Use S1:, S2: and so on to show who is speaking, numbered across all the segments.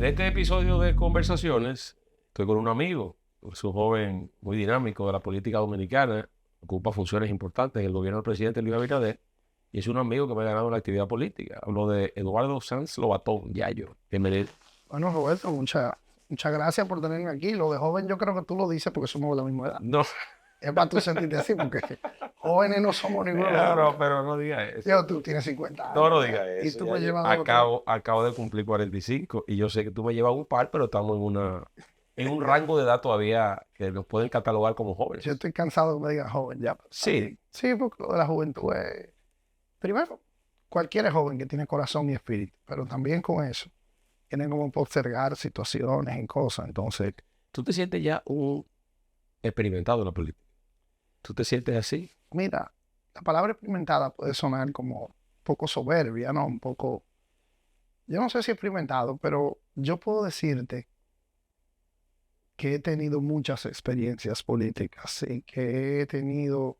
S1: este episodio de Conversaciones, estoy con un amigo, es un joven muy dinámico de la política dominicana, ocupa funciones importantes en el gobierno del presidente Luis Abinader, y es un amigo que me ha ganado en la actividad política. Hablo de Eduardo Sanz Lobatón, Yayo. Bienvenido.
S2: Bueno, Roberto, muchas gracias por tenerme aquí. Lo de joven yo creo que tú lo dices porque somos de la misma edad.
S1: No,
S2: Es para tú sentirte así, porque jóvenes no somos ninguno.
S1: pero no diga eso.
S2: Tú tienes 50
S1: No,
S2: años.
S1: no diga eso.
S2: Y tú
S1: Ya
S2: me
S1: yo
S2: llevas
S1: acabo de cumplir 45 y yo sé que tú me llevas un par, pero estamos en un rango de edad todavía que nos pueden catalogar como jóvenes.
S2: Yo estoy cansado de que me digan joven ya.
S1: Sí.
S2: Sí, porque lo de la juventud es... Primero, cualquiera es joven que tiene corazón y espíritu, pero también con eso tienen como postergar situaciones y cosas. Entonces,
S1: ¿Tú te sientes ya un experimentado en la política? ¿Tú te sientes así?
S2: mira, la palabra experimentada puede sonar como un poco soberbia, ¿no? Un poco... Yo no sé si experimentado, pero yo puedo decirte que he tenido muchas experiencias políticas y que he tenido,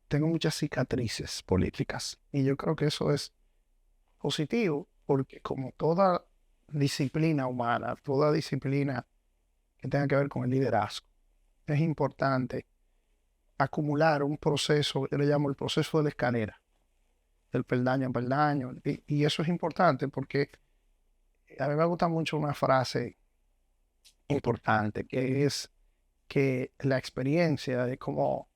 S2: tengo muchas cicatrices políticas. Y yo creo que eso es positivo porque como toda disciplina humana, toda disciplina que tenga que ver con el liderazgo, es importante acumular un proceso, yo le llamo el proceso de la escalera, del peldaño a peldaño. Y eso es importante porque a mí me gusta mucho una frase importante que es que la experiencia es como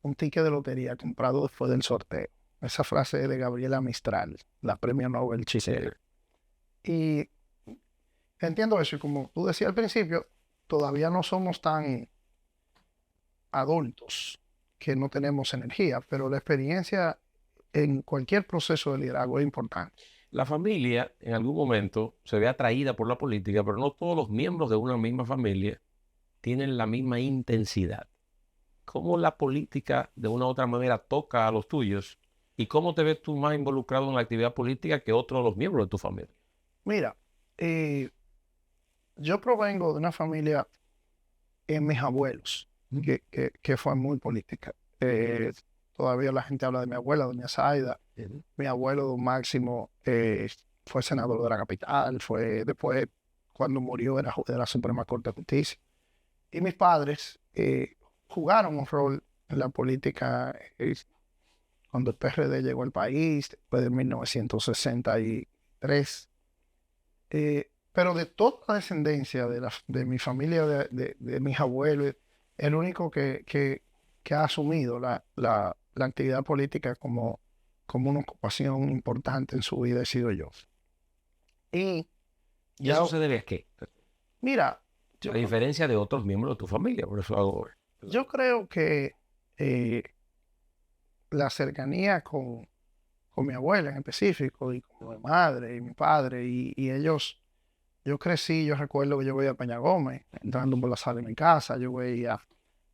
S2: un ticket de lotería comprado después del sorteo. Esa frase es de Gabriela Mistral, la premio Nobel chilena. Y entiendo eso, y como tú decías al principio, todavía no somos tan adultos que no tenemos energía, pero la experiencia en cualquier proceso de liderazgo es importante.
S1: La familia en algún momento se ve atraída por la política, pero no todos los miembros de una misma familia tienen la misma intensidad. ¿Cómo la política de una u otra manera toca a los tuyos? ¿Y cómo te ves tú más involucrado en la actividad política que otros de los miembros de tu familia?
S2: Mira, yo provengo de una familia en mis abuelos, que fue muy política. Todavía la gente habla de mi abuela, doña Zaida. Mi abuelo, don Máximo, fue senador de la capital, fue después, cuando murió, era juez de la Suprema Corte de Justicia. Y mis padres jugaron un rol en la política cuando el PRD llegó al país, después de 1963. Pero de toda la descendencia de mi familia, de mis abuelos, el único que ha asumido la actividad política como una ocupación importante en su vida he sido yo. Y
S1: ¿Y eso se debe a qué?
S2: mira,
S1: A diferencia de otros miembros de tu familia, por eso hago...
S2: yo creo que la cercanía con mi abuela en específico, y con mi madre y mi padre, y ellos, yo crecí, yo recuerdo que yo veía a Peña Gómez entrando por la sala de mi casa, yo veía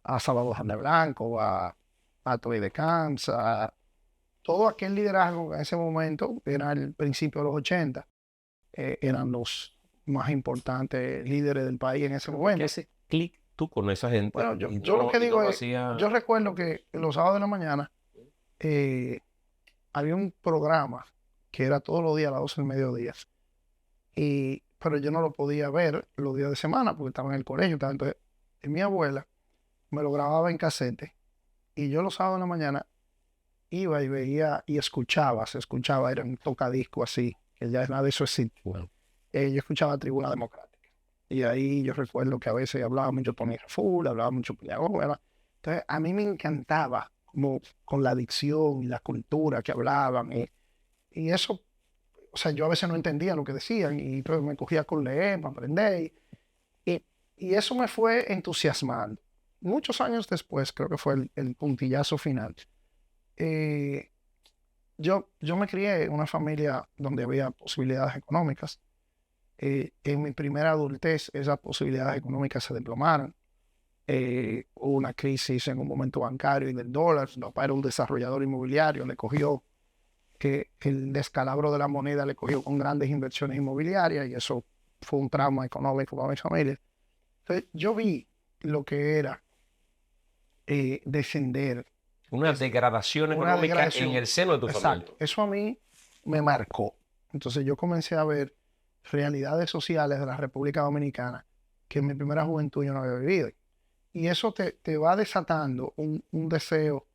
S2: a Salvador Jane Blanco, a Toy de Kansas, todo aquel liderazgo en ese momento, era el principio de los 80, eran los más importantes líderes del país en ese momento.
S1: ¿Qué hace clic tú con esa gente?
S2: Bueno, yo lo que digo es, yo recuerdo que los sábados de la mañana había un programa que era todos los días a las 12 del mediodía, pero yo no lo podía ver los días de semana porque estaba en el colegio. Entonces, mi abuela me lo grababa en casete y yo los sábados de la mañana iba y veía y se escuchaba, era un tocadisco así, que ya nada de eso existe.
S1: Bueno.
S2: Yo escuchaba Tribuna Democrática y ahí yo recuerdo que a veces hablaba mucho Tony Raful, hablaba mucho Peña Gómez. Entonces a mí me encantaba como con la dicción y la cultura que hablaban y eso, o sea, yo a veces no entendía lo que decían y entonces me cogía con leer, para aprender y eso me fue entusiasmando. Muchos años después, creo que fue el puntillazo final. Yo me crié en una familia donde había posibilidades económicas. En mi primera adultez esas posibilidades económicas se desplomaron. Hubo una crisis en un momento bancario y del dólar. Mi papá era un desarrollador inmobiliario, le cogió el descalabro de la moneda, le cogió con grandes inversiones inmobiliarias y eso fue un trauma económico para mi familia. Entonces yo vi lo que era descender.
S1: Una degradación económica en el seno de tu familia.
S2: Exacto. Eso a mí me marcó. Entonces yo comencé a ver realidades sociales de la República Dominicana que en mi primera juventud yo no había vivido. Y eso te va desatando un deseo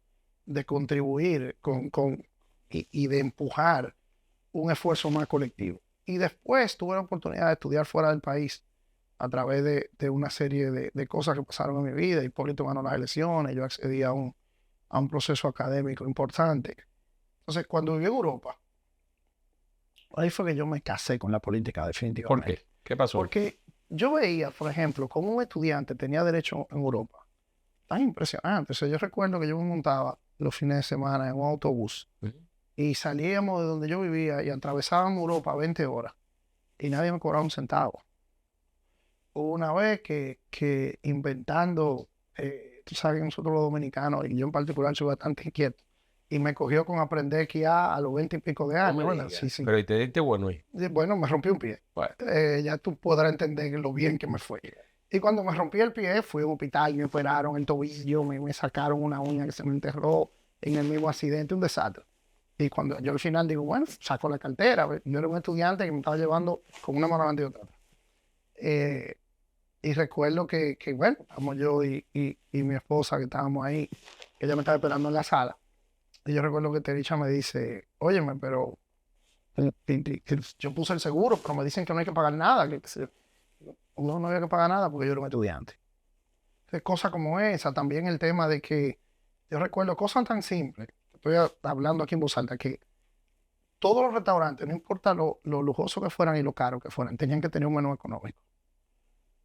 S2: de contribuir y de empujar un esfuerzo más colectivo. Y después tuve la oportunidad de estudiar fuera del país a través de una serie de cosas que pasaron en mi vida. Hipólito ganó las elecciones, yo accedí a un proceso académico importante. Entonces, cuando viví en Europa, ahí fue que yo me casé con la política
S1: ¿Por
S2: definitivamente.
S1: qué? ¿Qué pasó?
S2: Porque yo veía, por ejemplo, cómo un estudiante tenía derecho en Europa. Tan impresionante. O sea, yo recuerdo que yo me montaba los fines de semana en un autobús y salíamos de donde yo vivía y atravesábamos Europa 20 horas y nadie me cobraba un centavo. Hubo una vez que inventando, tú sabes que nosotros los dominicanos, y yo en particular soy bastante inquieto, y me cogió con aprender aquí a los 20 y pico de
S1: No
S2: años.
S1: me
S2: ¿Verdad?
S1: digas.
S2: Sí, sí.
S1: Pero ¿y te diste bueno ahí?
S2: Bueno, me rompí un pie.
S1: Bueno,
S2: Ya tú podrás entender lo bien que me fue. Y cuando me rompí el pie, fui a un hospital y me operaron el tobillo, me sacaron una uña que se me enterró en el mismo accidente, un desastre. Y cuando yo al final digo, bueno, saco la cartera. Yo era un estudiante que me estaba llevando con una mano adelante y otra atrás. Y recuerdo que bueno, estábamos yo y mi esposa que estábamos ahí, que ella me estaba esperando en la sala. Y yo recuerdo que Tericha me dice, óyeme, pero que yo puse el seguro, pero me dicen que no hay que pagar nada. No había que pagar nada porque yo era un estudiante. Entonces, cosas como esa, también el tema de que yo recuerdo cosas tan simples, estoy hablando aquí en voz alta, que todos los restaurantes, no importa lo lujoso que fueran y lo caro que fueran, tenían que tener un menú económico.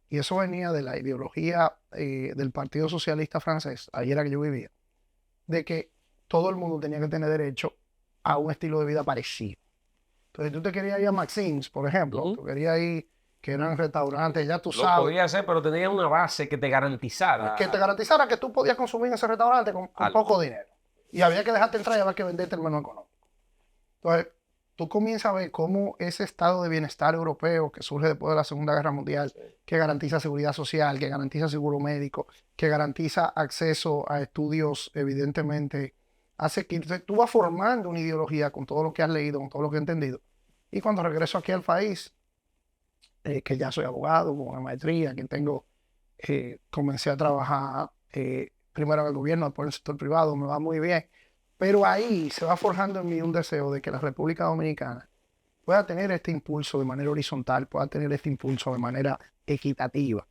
S2: Y eso venía de la ideología del Partido Socialista Francés, ahí era que yo vivía, de que todo el mundo tenía que tener derecho a un estilo de vida parecido. Entonces, tú te querías ir a Maxim's, por ejemplo, tú querías ir, que eran restaurantes, ya tú
S1: lo
S2: sabes,
S1: podía hacer, pero tenía una base que te garantizara.
S2: que te garantizara que tú podías consumir en ese restaurante con poco dinero. Y había que dejarte entrar y había que venderte el menú económico. Entonces, tú comienzas a ver cómo ese estado de bienestar europeo que surge después de la Segunda Guerra Mundial, que garantiza seguridad social, que garantiza seguro médico, que garantiza acceso a estudios, evidentemente, hace que tú vas formando una ideología con todo lo que has leído, con todo lo que has entendido. Y cuando regreso aquí al país, que ya soy abogado, con una maestría, que tengo, comencé a trabajar primero en el gobierno, después en el sector privado, me va muy bien. Pero ahí se va forjando en mí un deseo de que la República Dominicana pueda tener este impulso de manera horizontal, pueda tener este impulso de manera equitativa.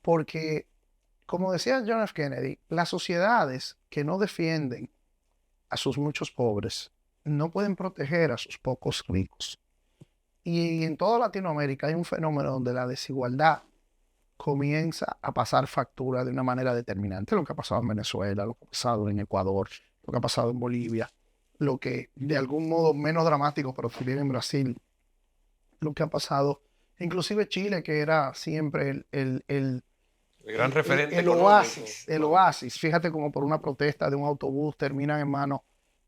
S2: Porque, como decía John F. Kennedy, las sociedades que no defienden a sus muchos pobres no pueden proteger a sus pocos ricos. Y en toda Latinoamérica hay un fenómeno donde la desigualdad comienza a pasar factura de una manera determinante. Lo que ha pasado en Venezuela, lo que ha pasado en Ecuador, lo que ha pasado en Bolivia, lo que de algún modo menos dramático, pero también en Brasil, lo que ha pasado, inclusive Chile, que era siempre el
S1: gran referente
S2: el oasis. Fíjate como por una protesta de un autobús terminan en manos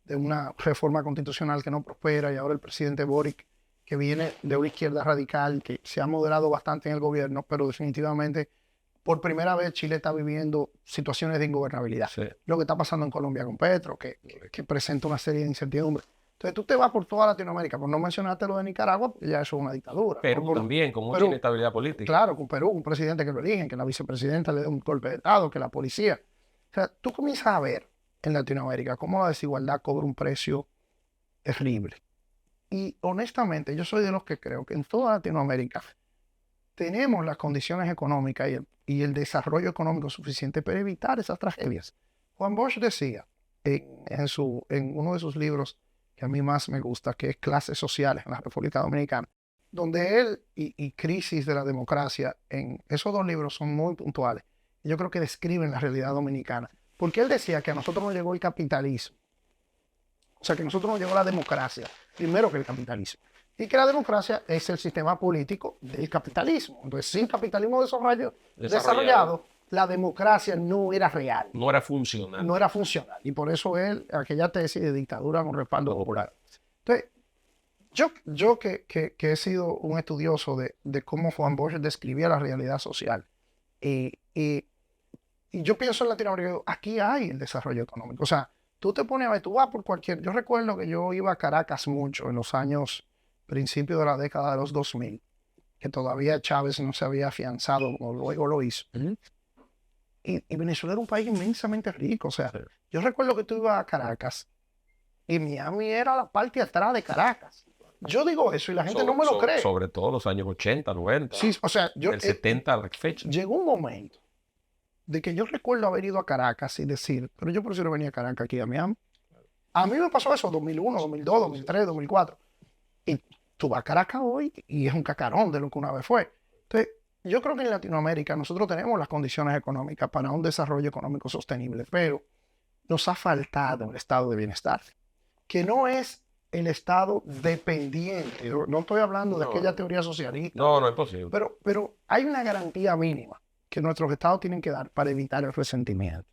S2: de una reforma constitucional que no prospera y ahora el presidente Boric, que viene de una izquierda radical, que se ha moderado bastante en el gobierno, pero definitivamente por primera vez Chile está viviendo situaciones de ingobernabilidad.
S1: Sí.
S2: Lo que está pasando en Colombia con Petro, que presenta una serie de incertidumbres. Entonces tú te vas por toda Latinoamérica, por no mencionarte lo de Nicaragua, porque ya eso es una dictadura.
S1: Perú también, con mucha inestabilidad política.
S2: Claro, con Perú, un presidente que lo eligen, que la vicepresidenta le da un golpe de Estado, que la policía. O sea, tú comienzas a ver en Latinoamérica cómo la desigualdad cobra un precio terrible. Y honestamente, yo soy de los que creo que en toda Latinoamérica tenemos las condiciones económicas y el desarrollo económico suficiente para evitar esas tragedias. Juan Bosch decía en uno de sus libros que a mí más me gusta, que es Clases Sociales en la República Dominicana, donde él y Crisis de la Democracia, en esos dos libros son muy puntuales. Y yo creo que describen la realidad dominicana. Porque él decía que a nosotros nos llegó el capitalismo. O sea, que a nosotros nos llegó la democracia primero que el capitalismo. Y que la democracia es el sistema político del capitalismo. Entonces, sin capitalismo desarrollado, la democracia no era real.
S1: No era funcional.
S2: No era funcional. Y por eso él, aquella tesis de dictadura con respaldo popular. Entonces, yo que he sido un estudioso de cómo Juan Bosch describía la realidad social, y yo pienso en Latinoamérica, aquí hay el desarrollo económico. O sea, tú te pones a ver, tú vas por cualquier... Yo recuerdo que yo iba a Caracas mucho en los años, principios de la década de los 2000. que todavía Chávez no se había afianzado como luego lo hizo. Y Venezuela era un país inmensamente rico. O sea, yo recuerdo que tú ibas a Caracas y Miami era la parte de atrás de Caracas. Yo digo eso y la gente no me lo cree.
S1: Sobre todo los años 80, 90.
S2: Sí, o sea,
S1: Del 70 a la fecha.
S2: llegó un momento de que yo recuerdo haber ido a Caracas y decir, pero yo prefiero venir a Caracas aquí a Miami. A mí me pasó eso en 2001, 2002, 2003, 2004. Y tú vas a Caracas hoy y es un cacarón de lo que una vez fue. Entonces, yo creo que en Latinoamérica nosotros tenemos las condiciones económicas para un desarrollo económico sostenible, pero nos ha faltado el estado de bienestar, que no es el estado dependiente. No estoy hablando de aquella teoría socialista.
S1: No es posible.
S2: Pero hay una garantía mínima que nuestros estados tienen que dar para evitar el resentimiento.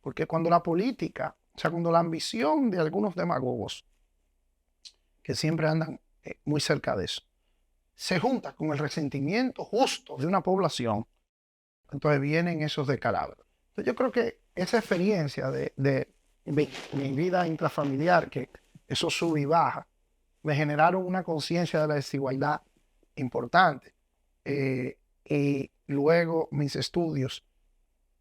S2: Porque cuando la política, o sea, cuando la ambición de algunos demagogos, que siempre andan muy cerca de eso, se junta con el resentimiento justo de una población, entonces vienen esos descalabros. Entonces yo creo que esa experiencia de mi vida intrafamiliar, que eso sube y baja, me generaron una conciencia de la desigualdad importante. Y luego mis estudios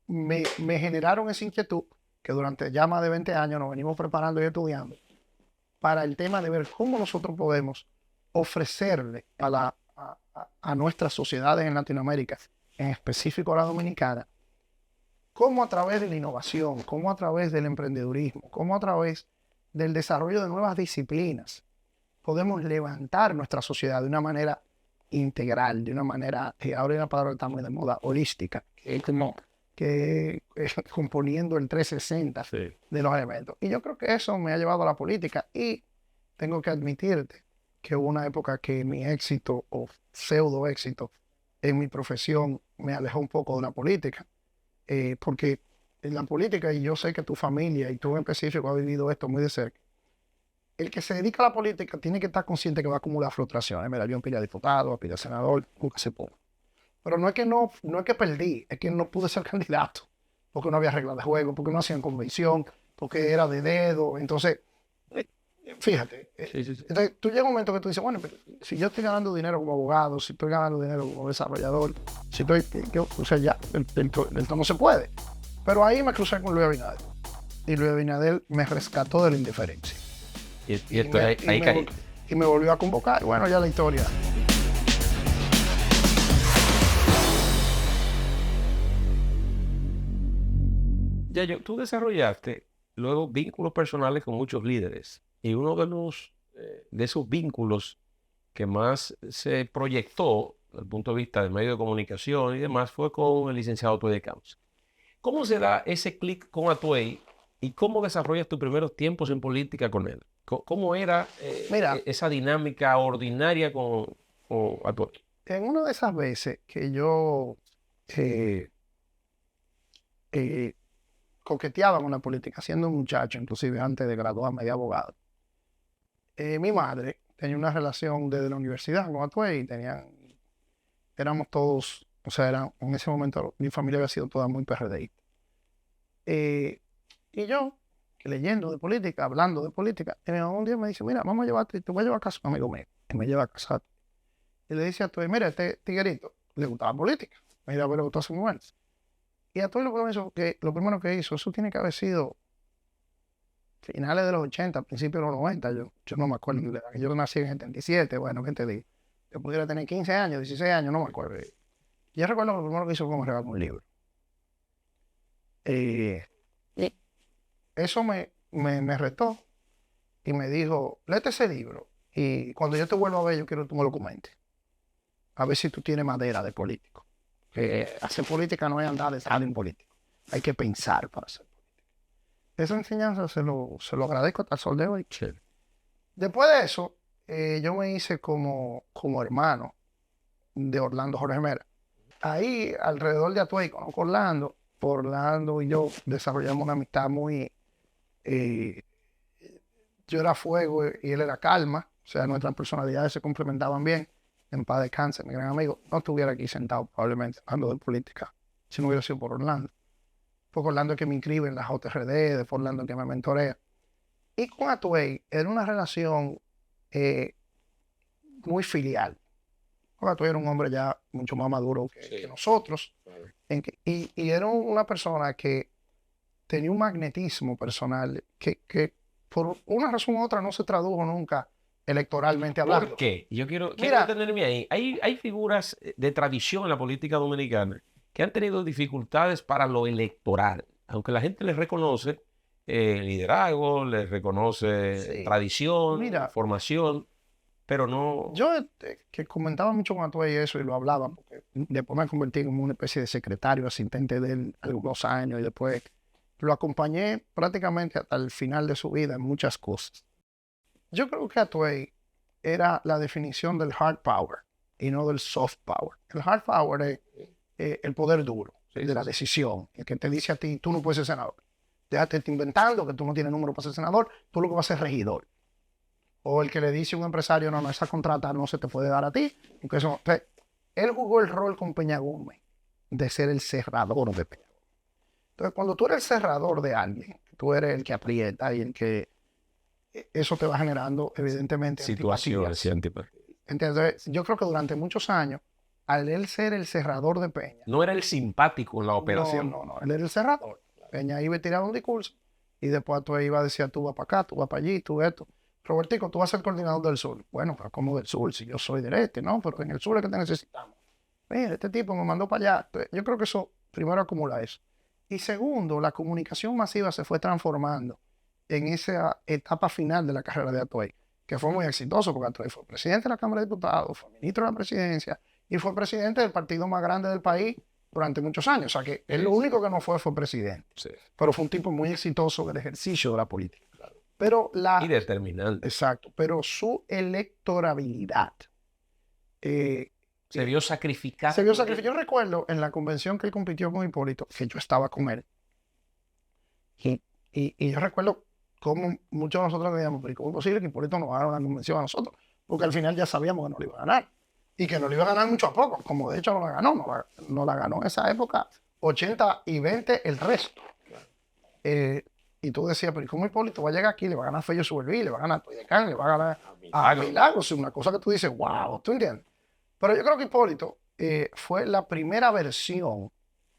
S2: me generaron esa inquietud que durante ya más de 20 años nos venimos preparando y estudiando para el tema de ver cómo nosotros podemos ofrecerle a nuestras sociedades en Latinoamérica, en específico a la dominicana, cómo a través de la innovación, cómo a través del emprendedurismo, cómo a través del desarrollo de nuevas disciplinas, podemos levantar nuestra sociedad de una manera integral, de una manera, ahora hay una palabra que está muy de moda, holística, que componiendo el 360 de los elementos. Y yo creo que eso me ha llevado a la política y tengo que admitirte que hubo una época que mi éxito o pseudo éxito en mi profesión me alejó un poco de la política, porque en la política, y yo sé que tu familia y tú en específico has vivido esto muy de cerca, el que se dedica a la política tiene que estar consciente que va a acumular frustraciones. Mira, yo pide a diputado, pide a senador, nunca se pudo. Pero no es que perdí, es que no pude ser candidato, porque no había reglas de juego, porque no hacían convención, porque era de dedo. Entonces, fíjate, entonces, tú llega un momento que tú dices, bueno, pero si yo estoy ganando dinero como abogado, si estoy ganando dinero como desarrollador, si estoy, o sea, ya, esto no se puede. Pero ahí me crucé con Luis Abinader. Y Luis Abinader me rescató de la indiferencia. Y me volvió a convocar. Bueno, ya la historia.
S1: Yayo, tú desarrollaste luego vínculos personales con muchos líderes. Y uno de esos vínculos que más se proyectó desde el punto de vista del medio de comunicación y demás fue con el licenciado Atuey de Camps. ¿Cómo se da ese clic con Atuey y cómo desarrollas tus primeros tiempos en política con él? ¿Cómo era esa dinámica ordinaria con Atuey?
S2: En una de esas veces que yo coqueteaba con la política, siendo un muchacho, inclusive antes de graduarme de abogado, mi madre tenía una relación desde la universidad con Atuey, éramos todos, o sea, en ese momento mi familia había sido toda muy PRDista. Y yo, leyendo de política, hablando de política, un día me dice, mira, vamos a llevarte, te voy a llevar a casa un amigo mío, y me lleva a casa. Y le dice a Atuey, mira, este tiguerito le gustaba la política, mira, le gustó a su mujer. Y Atuey lo primero que hizo, eso tiene que haber sido finales de los 80, principios de los 90, yo no me acuerdo, yo nací en el 77, bueno, ¿qué te digo? Yo pudiera tener 15 años, 16 años, no me acuerdo. Yo recuerdo que lo primero que hizo fue regalarme un libro. Y eso me retó y me dijo, léete ese libro y cuando yo te vuelva a ver, yo quiero que tú me lo comentes. A ver si tú tienes madera de político. Hacer política no es andar de en político. Hay que pensar para hacer política. Esa enseñanza se lo agradezco hasta el sol de hoy.
S1: Sí.
S2: Después de eso, yo me hice como hermano de Orlando Jorge Mera. Ahí, alrededor de Atuey, conozco Orlando y yo desarrollamos una amistad muy... yo era fuego y él era calma, o sea, nuestras personalidades se complementaban bien. En paz descanse, mi gran amigo, no estuviera aquí sentado probablemente hablando de política si no hubiera sido por Orlando. Fue Orlando que me inscribe en la JRD, fue Orlando que me mentorea. Y con Atuey era una relación muy filial. Porque Atuey era un hombre ya mucho más maduro que nosotros.
S1: Claro.
S2: Y era una persona que tenía un magnetismo personal que por una razón u otra no se tradujo nunca electoralmente hablando.
S1: ¿Por qué? Yo quiero
S2: Mira,
S1: detenerme ahí. Hay figuras de tradición en la política dominicana que han tenido dificultades para lo electoral, aunque la gente les reconoce liderazgo, les reconoce
S2: Sí.
S1: tradición,
S2: Mira,
S1: formación, pero no...
S2: yo que comentaba mucho con Atuey eso y lo hablaba, porque después me convertí en una especie de secretario, asistente de él algunos años y después lo acompañé prácticamente hasta el final de su vida en muchas cosas. Yo creo que Atuey era la definición del hard power y no del soft power. El hard power es el poder duro, de la decisión, el que te dice a ti, tú no puedes ser senador. Déjate inventando que tú no tienes número para ser senador, tú lo que vas a ser regidor. O el que le dice a un empresario, no, esa contrata no se te puede dar a ti. Porque eso, él jugó el rol con Peña Gómez de ser el cerrador de Peña Gómez. Entonces, cuando tú eres el cerrador de alguien, tú eres el que aprieta y el que eso te va generando, evidentemente,
S1: situaciones
S2: antipatías. Entonces, yo creo que durante muchos años, al él ser el cerrador de Peña,
S1: no era el simpático en la operación.
S2: no, él era el cerrador. Peña iba a tirar un discurso y después tú iba a decir, tú vas para acá, tú vas para allí, tú esto. Robertico, tú vas a ser coordinador del sur. Bueno, pero ¿cómo del sur? Si yo soy del este, ¿no? Pero en el sur es que te necesitamos. Mira, este tipo me mandó para allá. Entonces, yo creo que eso, primero, acumula eso. Y segundo, la comunicación masiva se fue transformando en esa etapa final de la carrera de Atuey, que fue muy exitoso porque Atuey fue presidente de la Cámara de Diputados, fue ministro de la presidencia y fue presidente del partido más grande del país durante muchos años. O sea que él lo único que no fue presidente.
S1: Sí.
S2: Pero fue un tipo muy exitoso del ejercicio de la política.
S1: Claro.
S2: Pero
S1: y determinante.
S2: Exacto. Pero su electorabilidad
S1: se vio sacrificada.
S2: Se vio sacrificada. Yo recuerdo en la convención que él compitió con Hipólito, que yo estaba con él. Y yo recuerdo cómo muchos de nosotros decíamos, pero ¿cómo es posible que Hipólito nos haga una convención a nosotros? Porque al final ya sabíamos que no lo iba a ganar. Y que no lo iba a ganar mucho a poco, como de hecho no la ganó. No la ganó en esa época 80 y 20 el resto. Y tú decías, pero ¿cómo Hipólito va a llegar aquí? Le va a ganar a Fello Suberví, le va a ganar a Toyecán, le va a ganar a Milagros. Una cosa que tú dices, wow, ¿tú entiendes? Pero yo creo que Hipólito fue la primera versión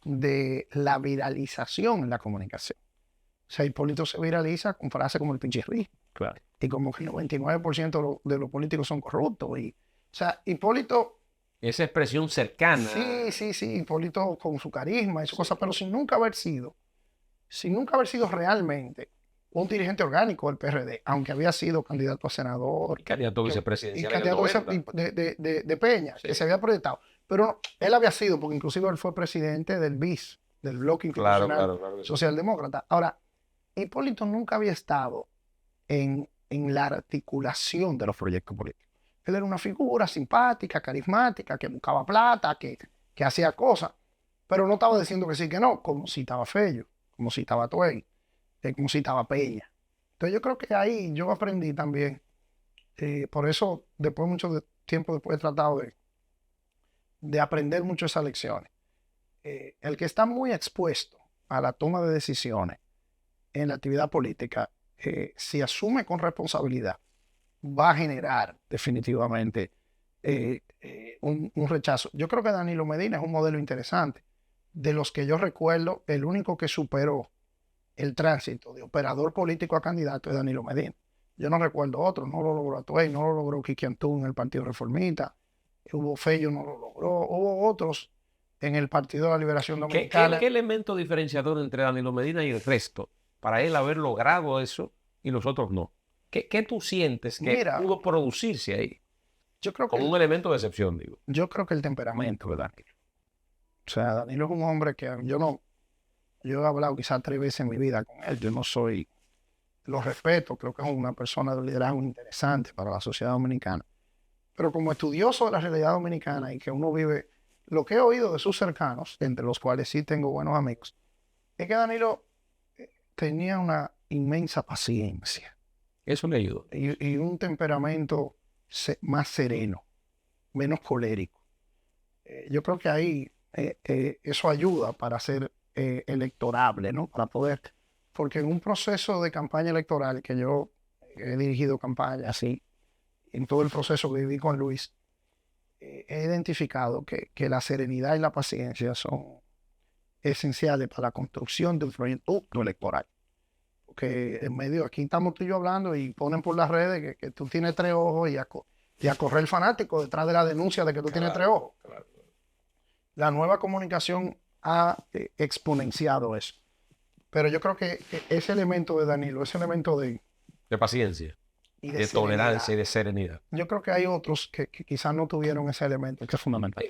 S2: de la viralización en la comunicación. O sea, Hipólito se viraliza con frases como el pinchirrí.
S1: Claro.
S2: Y como que el 99% de los políticos son corruptos. O sea, Hipólito...
S1: Esa expresión cercana.
S2: Sí. Hipólito con su carisma y su cosa, pero sin nunca haber sido realmente un dirigente orgánico del PRD, aunque había sido candidato a senador.
S1: Y candidato vicepresidencial.
S2: Y candidato de Peña, sí, que se había proyectado. Pero él había sido, porque inclusive él fue presidente del BIS, del Bloque Institucional Socialdemócrata. Ahora, Hipólito nunca había estado en la articulación de los proyectos políticos. Él era una figura simpática, carismática, que buscaba plata, que hacía cosas, pero no estaba diciendo que sí, que no, como si estaba Fello, como si estaba Atuey, como si estaba Peña. Entonces yo creo que ahí yo aprendí también, por eso después mucho tiempo después he tratado de aprender mucho esas lecciones. El que está muy expuesto a la toma de decisiones en la actividad política, si asume con responsabilidad, va a generar definitivamente un rechazo. Yo creo que Danilo Medina es un modelo interesante. De los que yo recuerdo, el único que superó el tránsito de operador político a candidato es Danilo Medina. Yo no recuerdo otro, no lo logró Atuey, no lo logró Kiki Antún en el Partido Reformista, Hugo Fello no lo logró, hubo otros en el Partido de la Liberación Dominicana.
S1: ¿Qué elemento diferenciador entre Danilo Medina y el resto para él haber logrado eso y los otros no? ¿Qué tú sientes que pudo producirse ahí?
S2: Yo creo
S1: como un elemento de excepción, digo.
S2: Yo creo que el temperamento de Danilo. O sea, Danilo es un hombre que yo he hablado quizás 3 veces en mi vida con él. Yo no soy, lo respeto, creo que es una persona de liderazgo interesante para la sociedad dominicana. Pero como estudioso de la realidad dominicana y que uno vive, lo que he oído de sus cercanos, entre los cuales sí tengo buenos amigos, es que Danilo tenía una inmensa paciencia.
S1: Eso le ayudó.
S2: Y un temperamento más sereno, menos colérico. Yo creo que ahí eso ayuda para ser electorable, ¿no? Para poder, porque en un proceso de campaña electoral, que yo he dirigido campañas así, en todo el proceso que viví con Luis, he identificado que la serenidad y la paciencia son esenciales para la construcción de un proyecto electoral. Porque en medio, aquí estamos tú y yo hablando y ponen por las redes que tú tienes 3 ojos y a correr el fanático detrás de la denuncia de que tú tienes 3 ojos.
S1: Claro.
S2: La nueva comunicación ha exponenciado eso. Pero yo creo que ese elemento de Danilo, ese elemento de
S1: paciencia,
S2: y
S1: de tolerancia y de serenidad.
S2: Yo creo que hay otros que quizás no tuvieron ese elemento, que es fundamental.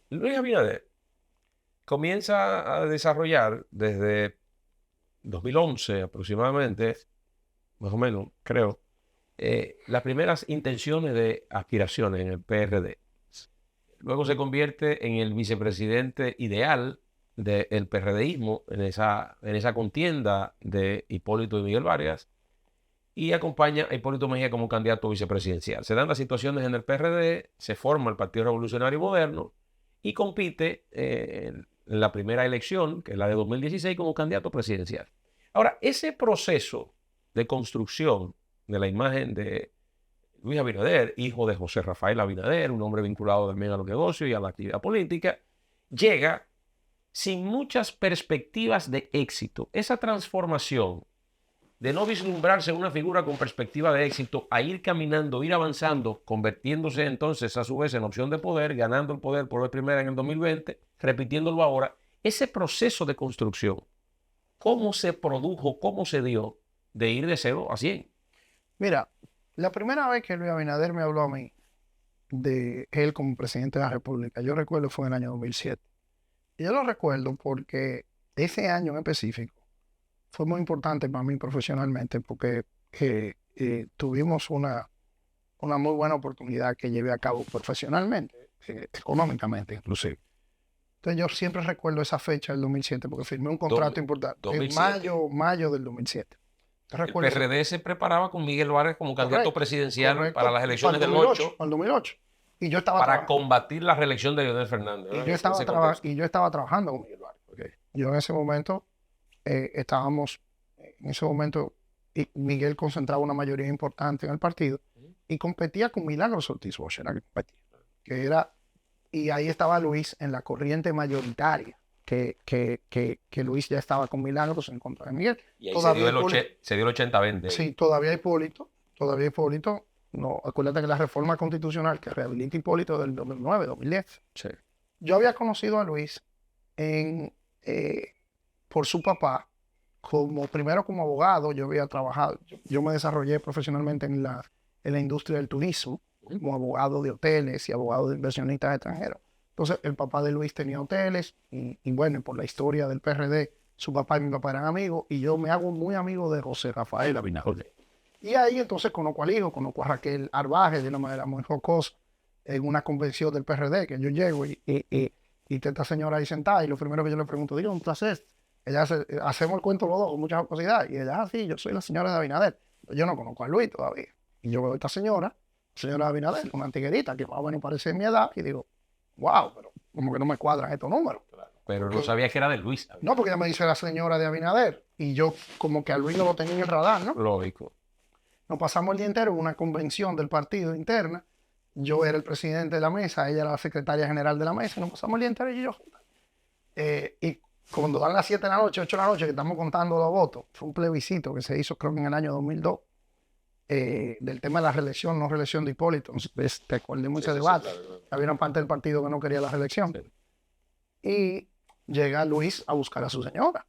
S1: Luis Abinader comienza a desarrollar desde 2011 aproximadamente, más o menos, creo, las primeras intenciones de aspiraciones en el PRD. Luego se convierte en el vicepresidente ideal del PRDismo en esa contienda de Hipólito y Miguel Vargas, y acompaña a Hipólito Mejía como candidato vicepresidencial. Se dan las situaciones en el PRD, se forma el Partido Revolucionario Moderno y compite en la primera elección, que es la de 2016, como candidato presidencial. Ahora, ese proceso de construcción de la imagen de Luis Abinader, hijo de José Rafael Abinader, un hombre vinculado también a los negocios y a la actividad política, llega sin muchas perspectivas de éxito. Esa transformación de no vislumbrarse en una figura con perspectiva de éxito, a ir caminando, ir avanzando, convirtiéndose entonces a su vez en opción de poder, ganando el poder por vez primera en el 2020, repitiéndolo ahora. Ese proceso de construcción, ¿cómo se produjo, cómo se dio de ir de 0 a 100?
S2: Mira, la primera vez que Luis Abinader me habló a mí de él como presidente de la República, yo recuerdo fue en el año 2007. Y yo lo recuerdo porque ese año en específico fue muy importante para mí profesionalmente porque tuvimos una muy buena oportunidad que llevé a cabo profesionalmente, económicamente inclusive. Entonces yo siempre recuerdo esa fecha del 2007 porque firmé un contrato importante
S1: 2007.
S2: en mayo del 2007.
S1: El PRD se preparaba con Miguel Vargas como candidato presidencial para las elecciones
S2: del
S1: 2008.
S2: Al 2008. Y yo estaba
S1: para combatir la reelección de Leonel Fernández.
S2: Y yo estaba trabajando con Miguel Vargas. Okay. Yo en ese momento y Miguel concentraba una mayoría importante en el partido y competía con Milagros Ortiz Bosch, y ahí estaba Luis en la corriente mayoritaria, que Luis ya estaba con Milagros en contra de Miguel.
S1: Y ahí se dio el 80-20.
S2: Sí, todavía Hipólito, no, acuérdate que la reforma constitucional que rehabilita Hipólito del 2009, 2010.
S1: Sí.
S2: Yo había conocido a Luis por su papá, primero como abogado. Yo había trabajado, yo me desarrollé profesionalmente en la industria del turismo, como abogado de hoteles y abogado de inversionistas extranjeros. Entonces, el papá de Luis tenía hoteles y bueno, por la historia del PRD, su papá y mi papá eran amigos y yo me hago muy amigo de José Rafael Abinader. Y ahí entonces conozco al hijo, conozco a Raquel Arbaje de una manera muy jocosa en una convención del PRD que yo llego y está esta señora ahí sentada y lo primero que yo le pregunto, digo, un placer. Hacemos el cuento los dos con mucha jocosidad y ella, sí, yo soy la señora de Abinader. Yo no conozco a Luis todavía. Y yo veo a esta señora Abinader, una antiguerita que más o menos parece mi edad y digo, wow, pero como que no me cuadran estos números.
S1: Claro. Pero no sabía que era de Luis.
S2: No, porque ella me dice la señora de Abinader y yo como que a Luis no lo tenía en el radar, ¿no?
S1: Lógico.
S2: Nos pasamos el día entero en una convención del partido interna. Yo era el presidente de la mesa, ella era la secretaria general de la mesa. Nos pasamos el día entero y yo. Y cuando dan las 7 de la noche, 8 de la noche, que estamos contando los votos, fue un plebiscito que se hizo creo que en el año 2002, del tema de la reelección, no reelección de Hipólito. Entonces, te acordé mucho debate. Claro. Había una parte del partido que no quería la reelección. Sí. Y llega Luis a buscar a su señora.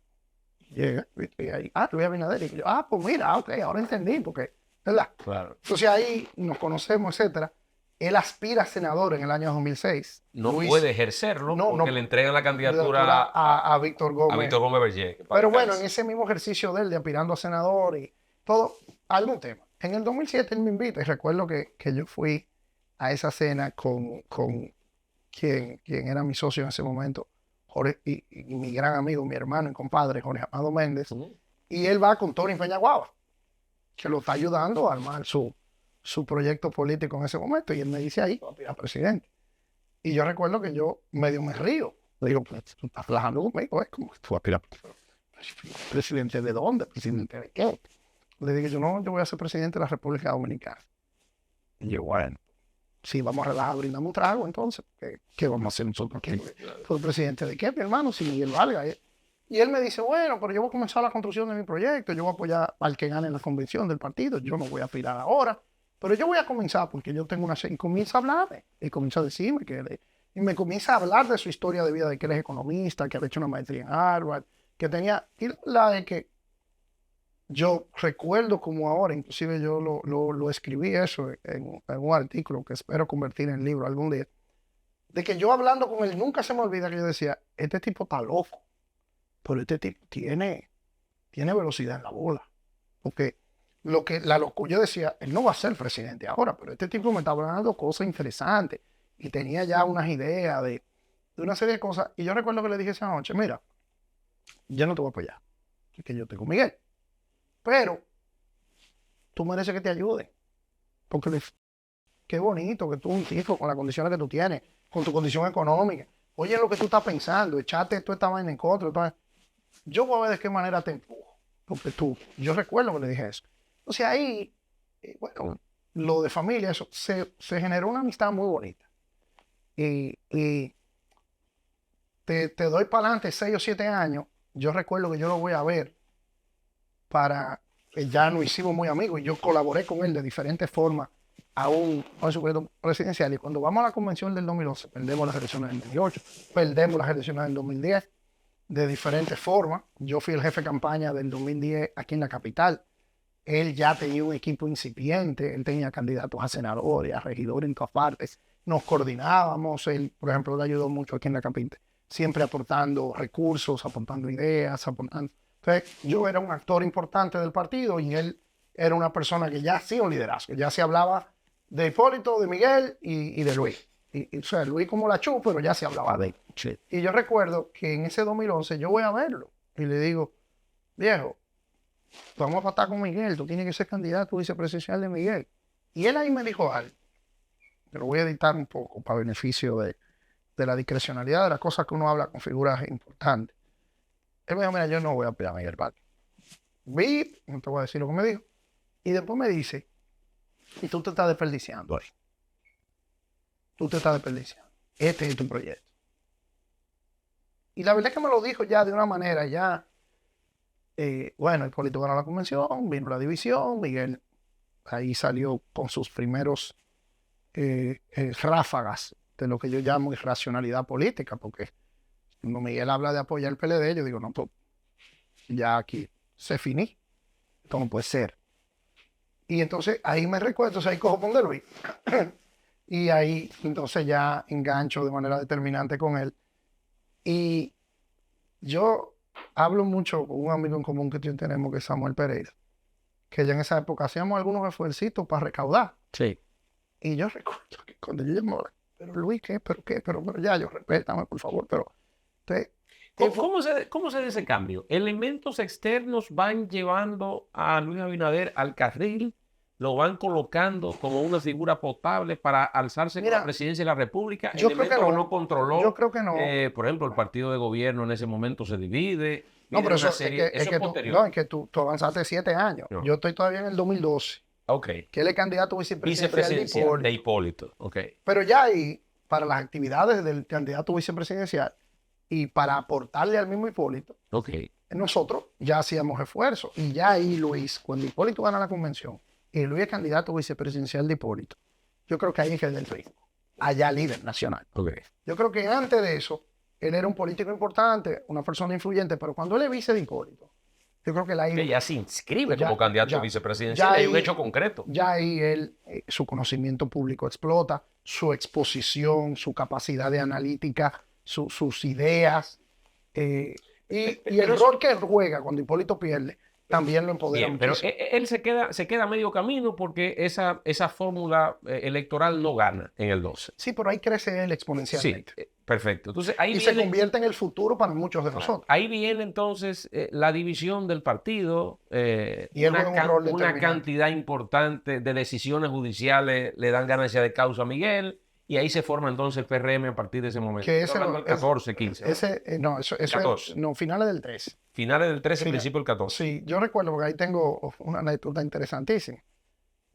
S2: Llega y ahí, Luis Abinader. Y yo, pues mira, ok, ahora entendí, porque, ¿verdad? Claro. Entonces ahí nos conocemos, etcétera. Él aspira a senador en el año 2006.
S1: No Luis, puede ejercerlo porque le entregan la candidatura
S2: a Víctor Gómez.
S1: A Víctor Gómez Berger.
S2: Pero bueno, en ese mismo ejercicio de él, de aspirando a senador y todo, algún tema. En el 2007 él me invita y recuerdo que yo fui a esa cena con quien era mi socio en ese momento, Jorge, y mi gran amigo, mi hermano y compadre, Jorge Amado Méndez. Y él va con Tony Peñaguaba, que lo está ayudando a armar su proyecto político en ese momento. Y él me dice ahí, a presidente. Y yo recuerdo que yo medio me río. Le digo, pues, tú estás relajando conmigo, ¿eh? ¿Cómo tú aspiras? ¿Presidente de dónde? ¿Presidente de qué? Le digo yo, no, yo voy a ser presidente de la República Dominicana. Y yo, bueno, si vamos a relajar, brindamos un trago, entonces, ¿qué vamos a hacer nosotros aquí? ¿Fue presidente de qué, mi hermano? Si Miguel Valga. Y él me dice, bueno, pero yo voy a comenzar la construcción de mi proyecto, yo voy a apoyar al que gane la convención del partido, yo no voy a aspirar ahora, pero yo voy a comenzar porque yo tengo una... Y comienza a hablarme, y comienza a decirme y me comienza a hablar de su historia de vida, de que él es economista, que ha hecho una maestría en Harvard, que tenía... Y la de que yo recuerdo como ahora, inclusive yo lo escribí eso en un artículo que espero convertir en libro algún día, de que yo hablando con él, nunca se me olvida que yo decía, este tipo está loco, pero este tipo tiene velocidad en la bola. Porque yo decía, él no va a ser presidente ahora, pero este tipo me está hablando cosas interesantes y tenía ya unas ideas de una serie de cosas. Y yo recuerdo que le dije esa noche, mira, yo no te voy a apoyar, que yo tengo Miguel, pero tú mereces que te ayude. Porque qué bonito que tú, un tipo, con las condiciones que tú tienes, con tu condición económica, oye lo que tú estás pensando, echate toda esta vaina en contra. Yo voy a ver de qué manera te empujo. Porque yo recuerdo que le dije eso. Entonces ahí, bueno, lo de familia, eso, se generó una amistad muy bonita. Y te doy para adelante 6 o 7 años. Yo recuerdo que yo lo voy a ver ya nos hicimos muy amigos y yo colaboré con él de diferentes formas a un sujeto presidencial. Y cuando vamos a la convención del 2011, perdemos las elecciones del 2008, perdemos las elecciones del 2010 de diferentes formas. Yo fui el jefe de campaña del 2010 aquí en la capital. Él ya tenía un equipo incipiente, él tenía candidatos a senadores, a regidores en todas partes. Nos coordinábamos, él, por ejemplo, le ayudó mucho aquí en la capital, siempre aportando recursos, aportando ideas, aportando... Entonces, yo era un actor importante del partido y él era una persona que ya hacía un liderazgo, ya se hablaba de Hipólito, de Miguel y de Luis. O sea, Luis como la chu, pero ya se hablaba de él. Sí. Y yo recuerdo que en ese 2011 yo voy a verlo y le digo, viejo, vamos a pactar con Miguel, tú tienes que ser candidato vicepresidencial de Miguel. Y él ahí me dijo algo, te lo voy a editar un poco para beneficio de la discrecionalidad de las cosas que uno habla con figuras importantes. Él me dijo, mira, yo no voy a apoyar a Miguel Valga. No te voy a decir lo que me dijo. Y después me dice, y tú te estás desperdiciando ahí. Tú te estás desperdiciando. Este es tu proyecto. Y la verdad es que me lo dijo ya de una manera, ya, bueno, Hipólito ganó la convención, vino la división, Miguel ahí salió con sus primeros ráfagas de lo que yo llamo irracionalidad política, porque cuando Miguel habla de apoyar el PLD, yo digo, no, pues ya aquí se finí, esto no puede ser. Y entonces ahí me recuerdo, entonces ahí cojo con de Luis. Y ahí entonces ya engancho de manera determinante con él. Y yo hablo mucho con un amigo en común que tenemos, que es Samuel Pereira, que ya en esa época hacíamos algunos esfuercitos para recaudar.
S1: Sí.
S2: Y yo recuerdo que cuando yo llamo, pero Luis, ¿qué? ¿Pero qué? Pero ya, yo respétame, por favor. Pero entonces,
S1: ¿Cómo se da ese cambio? ¿Elementos externos van llevando a Luis Abinader al carril? ¿Lo van colocando como una figura potable para alzarse con la presidencia de la República?
S2: Yo creo que
S1: no controló.
S2: Yo creo que no.
S1: Por ejemplo, el partido de gobierno en ese momento se divide.
S2: No, pero eso
S1: es posterior.
S2: No, es que tú avanzaste 7 años. No. Yo estoy todavía en el 2012.
S1: Ok.
S2: Que él es candidato vicepresidencial
S1: de Hipólito. Ok.
S2: Pero ya ahí, para las actividades del candidato vicepresidencial y para aportarle al mismo Hipólito,
S1: okay,
S2: nosotros ya hacíamos esfuerzos. Y ya ahí, Luis, cuando Hipólito gana la convención, y Luis es candidato vicepresidencial de Hipólito, yo creo que ahí es que es del ritmo. Allá líder nacional.
S1: Okay.
S2: Yo creo que antes de eso, él era un político importante, una persona influyente, pero cuando él es vice de Hipólito, yo creo que él ahí...
S1: Que ya se inscribe como candidato vicepresidencial, hay un hecho concreto.
S2: Ya ahí él, su conocimiento público explota, su exposición, su capacidad de analítica, sus ideas, y el rol que él juega cuando Hipólito pierde, también lo empodera muchísimo.
S1: Pero él se queda a medio camino porque esa fórmula electoral no gana en el 12.
S2: Sí, pero ahí crece él exponencialmente.
S1: Sí, perfecto. Entonces, ahí
S2: se convierte en el futuro para muchos de nosotros.
S1: Ahí viene entonces la división del partido,
S2: y
S1: una cantidad importante de decisiones judiciales le dan ganancia de causa a Miguel. Y ahí se forma entonces el PRM a partir de ese momento.
S2: Que ese
S1: el 14, 15.
S2: Finales del 13.
S1: Finales del 13, principio del 14.
S2: Sí, yo recuerdo porque ahí tengo una anécdota interesantísima.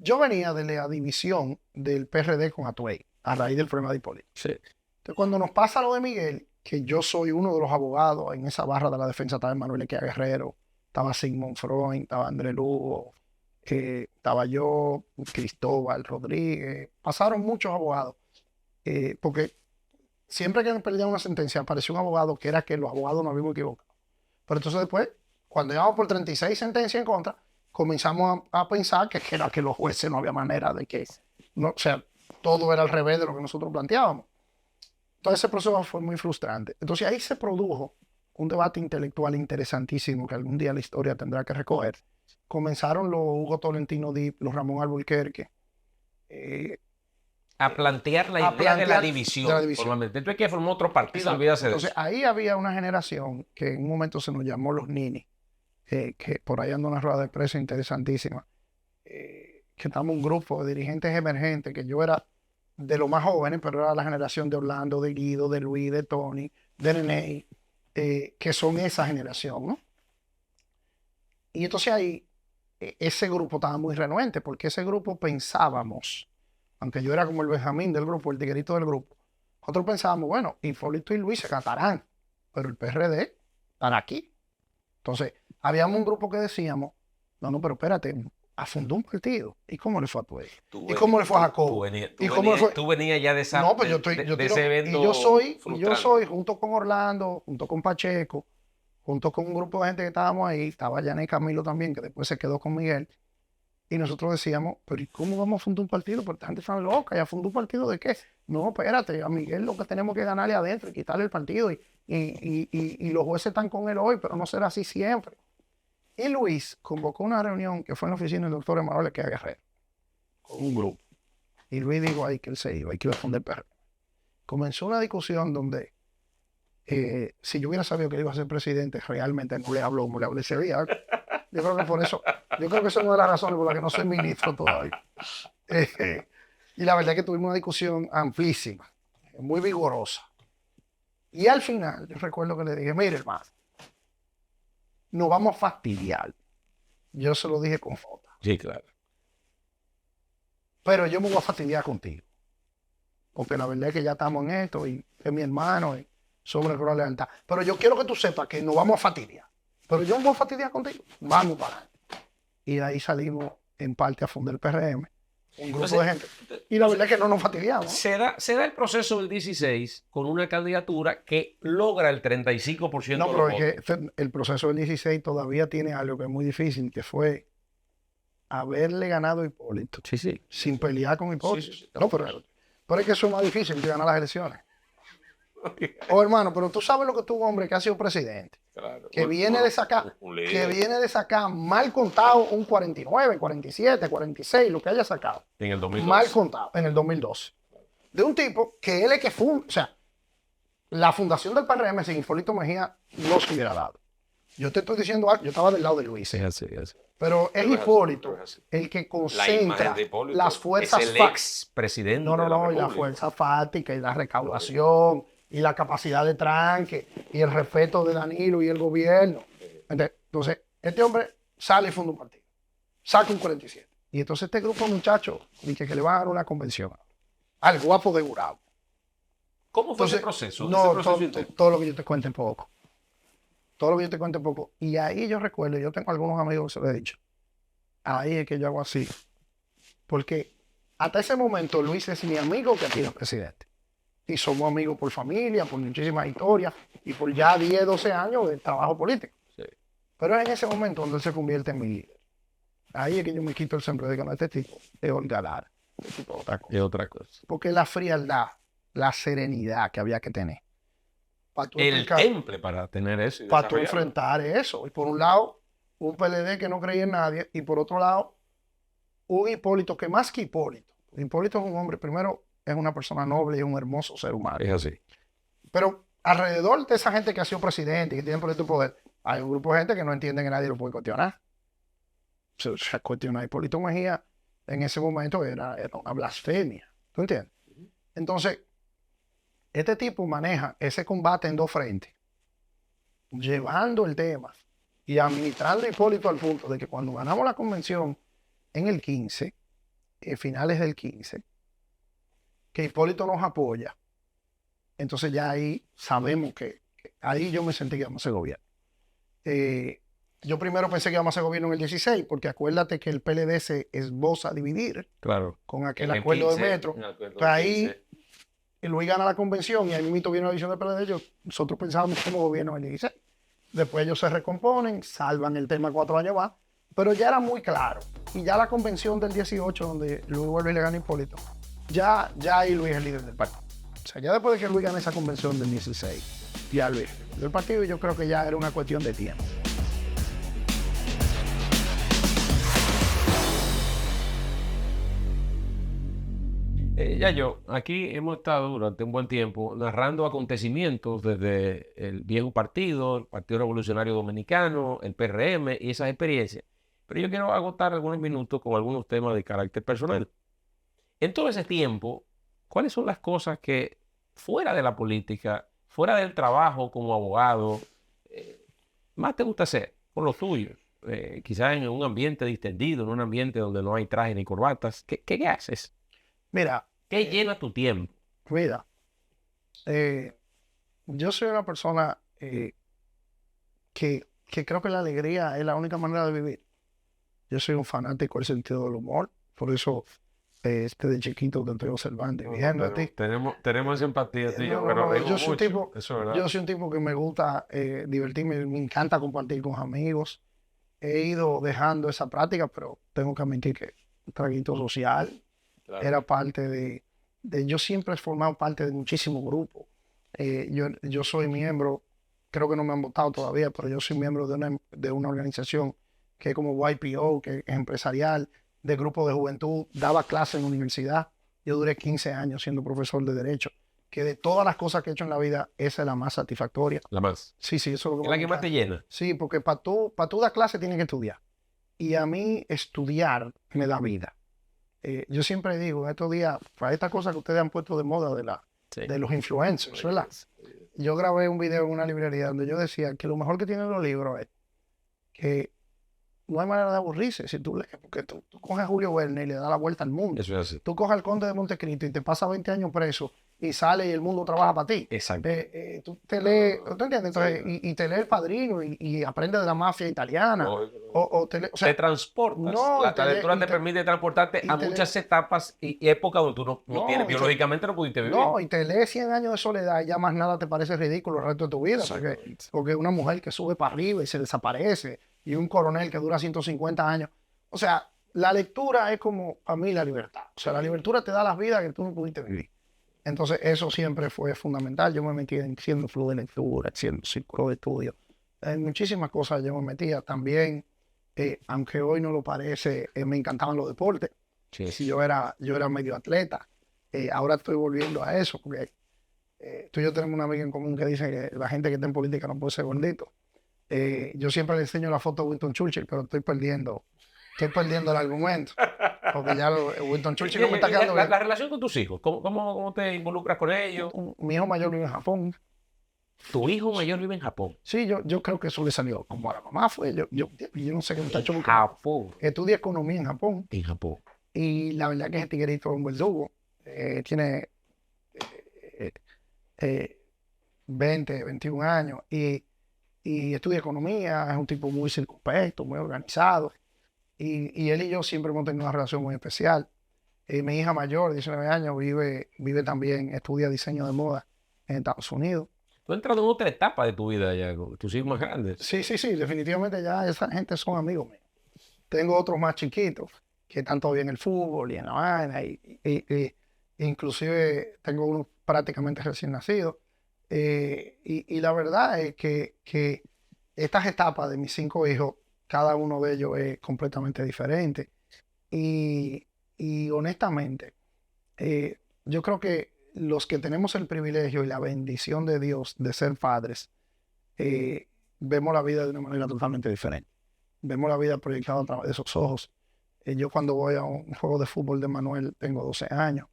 S2: Yo venía de la división del PRD con Atuey, a raíz del problema de Hipólito.
S1: Sí.
S2: Entonces, cuando nos pasa lo de Miguel, que yo soy uno de los abogados en esa barra de la defensa, estaba Manuel Equia Guerrero, estaba Sigmund Freud, estaba André Lugo, estaba yo, Cristóbal Rodríguez, pasaron muchos abogados, porque siempre que perdían una sentencia apareció un abogado que era que los abogados nos habíamos equivocado. Pero entonces después, cuando íbamos por 36 sentencias en contra, comenzamos a pensar que era que los jueces no había manera de que, no, o sea, todo era al revés de lo que nosotros planteábamos. Todo ese proceso fue muy frustrante. Entonces ahí se produjo un debate intelectual interesantísimo que algún día la historia tendrá que recoger. Comenzaron los Hugo Tolentino Dip, los Ramón Alburquerque,
S1: a plantear la idea de la división. Formalmente. Entonces hay que formar otro partido.
S2: Entonces ahí había una generación que en un momento se nos llamó los Nini, que por ahí anda una rueda de prensa interesantísima, que estamos un grupo de dirigentes emergentes, que yo era de los más jóvenes, pero era la generación de Orlando, de Guido, de Luis, de Tony, de René, que son esa generación, ¿no? Y entonces ahí ese grupo estaba muy renuente, porque ese grupo pensábamos, aunque yo era como el Benjamín del grupo, el tiguerito del grupo, nosotros pensábamos, bueno, Hipólito y Luis se catarán, pero el PRD estará aquí. Entonces, habíamos un grupo que decíamos, no, pero espérate, fundó un partido. ¿Y cómo le fue a Tuey? ¿Y cómo le fue a Jacobo?
S1: Tú venías ya de esa,
S2: no, pues
S1: de ese evento.
S2: Y yo soy, junto con Orlando, junto con Pacheco, junto con un grupo de gente que estábamos ahí, estaba Yané Camilo también, que después se quedó con Miguel, y nosotros decíamos, pero ¿y cómo vamos a fundar un partido? Porque esta gente está loca, ¿ya fundó un partido de qué? No, espérate, a Miguel lo que tenemos que ganarle adentro y quitarle el partido, y los jueces están con él hoy, pero no será así siempre. Y Luis convocó una reunión que fue en la oficina del doctor Emanuel Equia Guerrero, con un grupo. Y Luis dijo ahí que él se iba y que iba a fundar el PRD. Comenzó una discusión donde, si yo hubiera sabido que él iba a ser presidente, realmente no le habló como le hablé ese día. Yo creo que por eso, yo creo que esa es una de las razones por las que no soy ministro todavía. Y la verdad es que tuvimos una discusión amplísima, muy vigorosa. Y al final, yo recuerdo que le dije, mire hermano, nos vamos a fastidiar. Yo se lo dije con Jota.
S1: Sí, claro.
S2: Pero yo me voy a fastidiar contigo. Porque la verdad es que ya estamos en esto y es mi hermano y sobre la lealtad. Pero yo quiero que tú sepas que nos vamos a fastidiar. Pero yo me voy a fastidiar contigo. Vamos para adelante. Y de ahí salimos en parte a fundar el PRM. Un grupo de gente. Y la verdad es que no nos fastidiamos.
S1: Se da el proceso del 16 con una candidatura que logra el 35%
S2: no,
S1: de
S2: pero
S1: los
S2: es que el proceso del 16 todavía tiene algo que es muy difícil, que fue haberle ganado a Hipólito.
S1: Sí, sí.
S2: Sin pelear con Hipólito.
S1: Sí.
S2: No, pero es que eso es más difícil que ganar las elecciones. Oh, hermano, pero tú sabes lo que tuvo un hombre que ha sido presidente.
S1: Claro.
S2: Que viene de sacar mal contado un 49, 47, 46, lo que haya sacado.
S1: En el 2012.
S2: Mal contado, en el 2012. De un tipo que él es que fue, o sea, la fundación del PRM sin Hipólito Mejía no se hubiera dado. Yo te estoy diciendo algo, yo estaba del lado de Luis.
S1: Es así.
S2: Pero es Hipólito el que concentra las fuerzas.
S1: Es el ex-presidente.
S2: No, y la fuerza fáctica y la recaudación y la capacidad de tranque y el respeto de Danilo y el gobierno. Entonces, este hombre sale y funda un partido. Saca un 47. Y entonces este grupo de muchachos dice que le van a dar una convención al guapo de Gurabo.
S1: ¿Cómo fue ese proceso?
S2: Todo lo que yo te cuente en poco. Todo lo que yo te cuente en poco. Y ahí yo recuerdo, yo tengo algunos amigos que se lo he dicho. Ahí es que yo hago así. Porque hasta ese momento Luis es mi amigo que aquí es presidente. Y somos amigos por familia, por muchísimas historias y por ya 10, 12 años de trabajo político.
S1: Sí.
S2: Pero es en ese momento donde él se convierte en mi líder. Ahí es que yo me quito el sombrero de que no, este tipo es Olga Lara. Este tipo
S1: es otra cosa.
S2: Porque la frialdad, la serenidad que había que tener.
S1: El temple para tener eso.
S2: Para tú enfrentar eso. Y por un lado, un PLD que no creía en nadie. Y por otro lado, un Hipólito que más que Hipólito. Hipólito es un hombre, primero, es una persona noble y es un hermoso ser humano.
S1: Es así.
S2: Pero alrededor de esa gente que ha sido presidente y que tiene proyecto de poder, hay un grupo de gente que no entiende que nadie lo puede cuestionar. O sea, cuestionar a Hipólito Mejía en ese momento era una blasfemia. ¿Tú entiendes? Entonces, este tipo maneja ese combate en dos frentes, llevando el tema y administrando a Hipólito al punto de que cuando ganamos la convención en el 15, finales del 15, que Hipólito nos apoya, entonces ya ahí sabemos que ahí yo me sentí que íbamos a hacer gobierno. Yo primero pensé que íbamos a hacer gobierno en el 16, porque acuérdate que el PLD se esboza a dividir
S1: Claro.
S2: con aquel
S1: En el
S2: acuerdo
S1: 15,
S2: de Metro.
S1: en el acuerdo
S2: Entonces
S1: del
S2: ahí
S1: 15.
S2: Luis gana la convención y ahí mismo viene la división del PLD. Nosotros pensábamos como gobierno en el 16. Después ellos se recomponen, salvan el tema 4 años más, pero ya era muy claro. Y ya la convención del 18, donde Luis vuelve y le gana a Hipólito, ya ahí Luis es el líder del partido. O sea, ya después de que Luis gane esa convención del 16, ya Luis es el líder del partido, y yo creo que ya era una cuestión de tiempo.
S1: Yayo, aquí hemos estado durante un buen tiempo narrando acontecimientos desde el viejo partido, el Partido Revolucionario Dominicano, el PRM y esas experiencias. Pero yo quiero agotar algunos minutos con algunos temas de carácter personal. En todo ese tiempo, ¿cuáles son las cosas que fuera de la política, fuera del trabajo como abogado, más te gusta hacer con los tuyos? Quizás en un ambiente distendido, en un ambiente donde no hay traje ni corbatas. ¿Qué haces?
S2: Mira,
S1: ¿Qué llena tu tiempo?
S2: mira, yo soy una persona que creo que la alegría es la única manera de vivir. Yo soy un fanático del sentido del humor, por eso de chiquito te estoy observando y viendo a ti.
S1: Tenemos esa empatía, tío,
S2: No,
S1: pero
S2: no,
S1: reímos
S2: yo soy un
S1: mucho,
S2: tipo,
S1: eso es verdad.
S2: yo soy un tipo que me gusta divertirme, me encanta compartir con amigos. He ido dejando esa práctica, pero tengo que admitir que el traguito social
S1: Claro.
S2: era parte de yo siempre he formado parte de muchísimos grupos. Yo soy miembro, creo que no me han votado todavía, pero yo soy miembro de una organización que es como YPO, que es empresarial, de grupo de juventud, daba clases en la universidad. Yo duré 15 años siendo profesor de Derecho, que de todas las cosas que he hecho en la vida, esa es la más satisfactoria.
S1: La más.
S2: Sí, eso es lo
S1: Es
S2: que
S1: la
S2: me
S1: que más te
S2: encanta.
S1: llena.
S2: Sí, porque para tú dar clase tienes que estudiar. Y a mí estudiar me da vida. Yo siempre digo, en estos días, para esta cosa que ustedes han puesto de moda
S1: Sí.
S2: de los influencers, ¿verdad? Yo grabé un video en una librería donde yo decía que lo mejor que tienen los libros es que no hay manera de aburrirse si tú lees, porque tú coges a Julio Verne y le das la vuelta al mundo.
S1: Eso es así.
S2: Tú coges al Conde de Montecristo y te pasa 20 años preso y sale y el mundo trabaja para ti.
S1: Exacto.
S2: Tú te lees, ¿tú entiendes? Entonces, y te lees El Padrino y aprendes de la mafia italiana. O sea,
S1: te transportas.
S2: no,
S1: la lectura te permite transportarte a muchas etapas y épocas donde tú no tienes, biológicamente no pudiste vivir.
S2: No, y te lees 100 años de soledad y ya más nada te parece ridículo el resto de tu vida. Porque una mujer que sube para arriba y se desaparece, y un coronel que dura 150 años. O sea, la lectura es como, a mí, la libertad. O sea, la libertad te da las vidas que tú no pudiste vivir. Entonces, eso siempre fue fundamental. Yo me metí siendo flujo de lectura, siendo círculo de estudio. En muchísimas cosas yo me metía. También, aunque hoy no lo parece, me encantaban los deportes.
S1: Sí.
S2: Si yo era medio atleta. Ahora estoy volviendo a eso, porque tú y yo tenemos una amiga en común que dice que la gente que está en política no puede ser gordito. Yo siempre le enseño la foto de Winston Churchill, pero estoy perdiendo el argumento. Porque ya Winston Churchill no me está quedando bien.
S1: La relación con tus hijos, ¿cómo te involucras con ellos?
S2: Mi hijo mayor vive en Japón.
S1: Tu hijo mayor vive en Japón.
S2: Sí, yo creo que eso le salió como a la mamá fue. Yo no sé qué muchacho.
S1: Japón.
S2: Estudia economía en Japón.
S1: En Japón.
S2: Y la verdad que ese tiguerito es un verdugo. Tiene 20, 21 años. Y estudia economía, es un tipo muy circunspecto, muy organizado. Y él y yo siempre hemos tenido una relación muy especial. Mi hija mayor, 19 años, vive también, estudia diseño de moda en Estados Unidos.
S1: Tú has entrado en otra etapa de tu vida ya, con tus hijos más grandes.
S2: Sí, definitivamente ya esa gente son amigos míos. Tengo otros más chiquitos que están todavía en el fútbol y en la vaina. Inclusive tengo uno prácticamente recién nacido. Y la verdad es que estas etapas de mis 5 hijos, cada uno de ellos es completamente diferente. Y honestamente, yo creo que los que tenemos el privilegio y la bendición de Dios de ser padres, vemos la vida de una manera totalmente diferente. Vemos la vida proyectada a través de esos ojos. Yo cuando voy a un juego de fútbol de Manuel tengo 12 años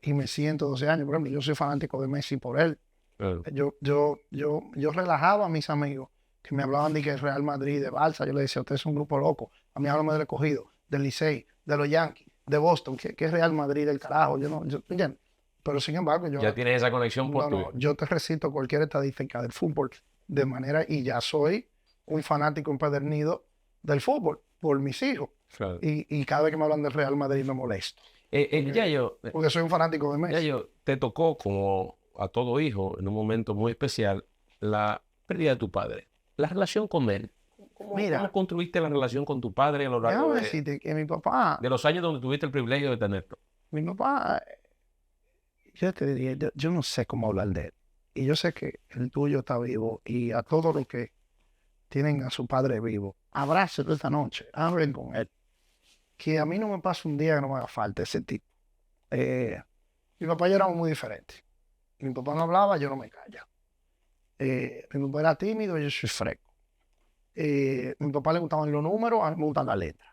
S2: y me siento 12 años. Por ejemplo, yo soy fanático de Messi por él.
S1: Claro.
S2: Yo relajaba a mis amigos que me hablaban de que Real Madrid, de Barça. Yo les decía, ustedes son un grupo loco. A mí háblame del Escogido, del Licey, de los Yankees. de Boston, que es Real Madrid del carajo, ¿entiendes? Pero sin embargo,
S1: Ya tienes esa conexión por tu...
S2: yo te recito cualquier estadística del fútbol de manera, y ya soy un fanático empedernido del fútbol por mis hijos.
S1: Claro.
S2: Y cada vez que me hablan del Real Madrid me molesto.
S1: Porque
S2: soy un fanático de Messi.
S1: Yayo, te tocó, como a todo hijo, en un momento muy especial, la pérdida de tu padre. La relación con él. ¿Cómo construiste la relación con tu padre a lo largo
S2: decirte que mi papá,
S1: de los años donde tuviste el privilegio de tenerlo?
S2: Mi papá, yo te diría, yo no sé cómo hablar de él. Y yo sé que el tuyo está vivo, y a todos los que tienen a su padre vivo, abrácenlo esta noche, hablen con él. Que a mí no me pasa un día que no me haga falta ese tipo. Mi papá y yo éramos muy diferentes. Mi papá no hablaba, yo no me calla. Mi papá era tímido, yo soy fresco. Mi papá le gustaban los números, a mí me gustan las letras.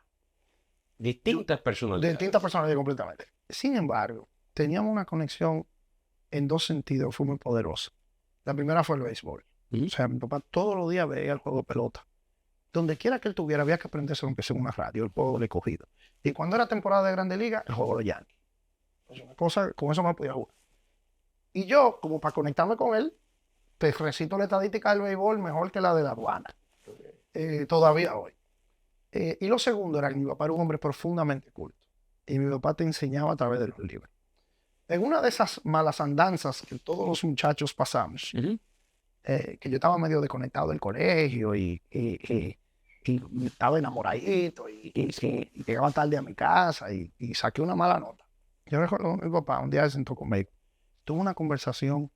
S1: Distintas
S2: personalidades completamente. Sin embargo, teníamos una conexión en dos sentidos, fue muy poderosa. La primera fue el béisbol. O sea, mi papá todos los días veía el juego de pelota. Donde quiera que él tuviera, había que aprenderse aunque sea en una radio, el juego del Escogido. Y cuando era temporada de Grande Liga, el juego de los Yankees. Es una cosa, con eso me podía jugar. Y yo, como para conectarme con él, te recito la estadística del béisbol mejor que la de la aduana. Todavía hoy. Y lo segundo era que mi papá era un hombre profundamente culto. Y mi papá te enseñaba a través de los libros. En una de esas malas andanzas que todos los muchachos pasamos, que yo estaba medio desconectado del colegio y estaba enamoradito y llegaba tarde a mi casa y saqué una mala nota. Yo recuerdo que mi papá un día se sentó conmigo, tuvo una conversación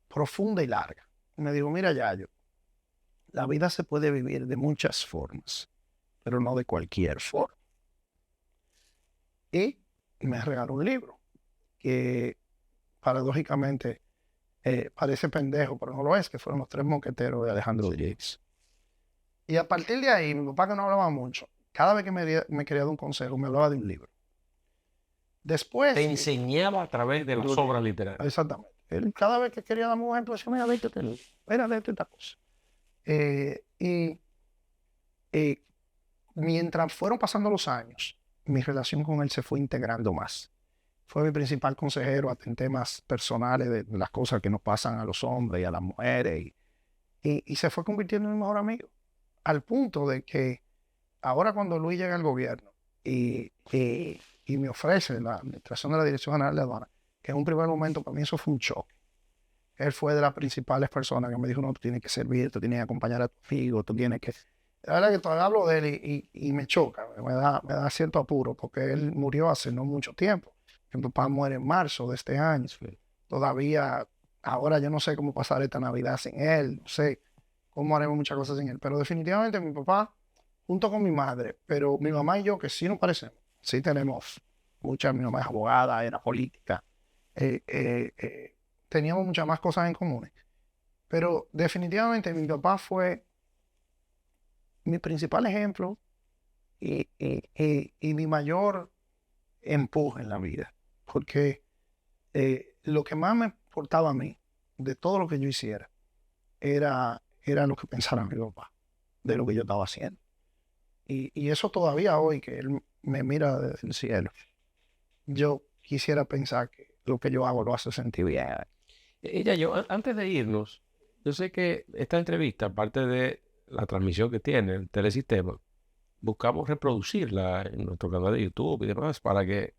S2: profunda y larga. Y me dijo, mira, Yayo, la vida se puede vivir de muchas formas, pero no de cualquier forma. Y me regaló un libro que paradójicamente parece pendejo, pero no lo es, que fueron Los Tres Mosqueteros de Alejandro Dumas. Y a partir de ahí, mi papá, que no hablaba mucho, cada vez que me quería dar un consejo, me hablaba de un libro. Después...
S1: Te enseñaba a través de las obras literarias.
S2: Exactamente. Él, cada vez que quería darme un ejemplo, decía, mira, léete este libro, mira, léete esta cosa. Mientras fueron pasando los años, mi relación con él se fue integrando más. Fue mi principal consejero hasta en temas personales de las cosas que nos pasan a los hombres y a las mujeres. Y se fue convirtiendo en mi mejor amigo. Al punto de que ahora, cuando Luis llega al gobierno y me ofrece la administración de la Dirección General de Aduanas, que en un primer momento para mí eso fue un choque. Él fue de las principales personas que me dijo, no, tú tienes que servir, tú tienes que acompañar a tu hijo, tú tienes que... La verdad que todavía hablo de él y me choca, me da cierto apuro, porque él murió hace no mucho tiempo. Mi papá muere en marzo de este año. Todavía, ahora yo no sé cómo pasar esta Navidad sin él, no sé cómo haremos muchas cosas sin él, pero definitivamente mi papá, junto con mi madre, pero mi mamá y yo, que sí nos parecemos, sí tenemos muchas, mi mamá es abogada, era política, teníamos muchas más cosas en común, pero definitivamente mi papá fue mi principal ejemplo y mi mayor empuje en la vida, porque lo que más me importaba a mí de todo lo que yo hiciera era lo que pensara mi papá de lo que yo estaba haciendo, y eso todavía hoy, que él me mira desde el cielo, yo quisiera pensar que lo que yo hago lo hace sentir bien.
S1: Antes de irnos, yo sé que esta entrevista, aparte de la transmisión que tiene el telesistema, buscamos reproducirla en nuestro canal de YouTube y demás para que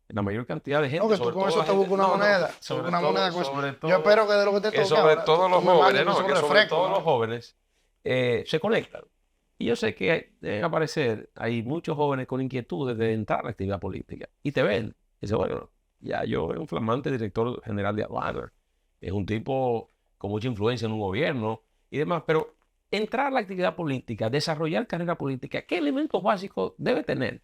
S1: la mayor cantidad de gente...
S2: No, que tú con eso te buscas una moneda. Yo espero que de lo que te toque
S1: sobre todos los jóvenes,
S2: los
S1: jóvenes se conectan. Y yo sé que deben aparecer, hay muchos jóvenes con inquietudes de entrar a la actividad política y te ven. Y dicen, bueno, yo es un flamante director general de aduanas, es un tipo con mucha influencia en un gobierno y demás, pero entrar a la actividad política, desarrollar carrera política, ¿qué elementos básicos debe tener?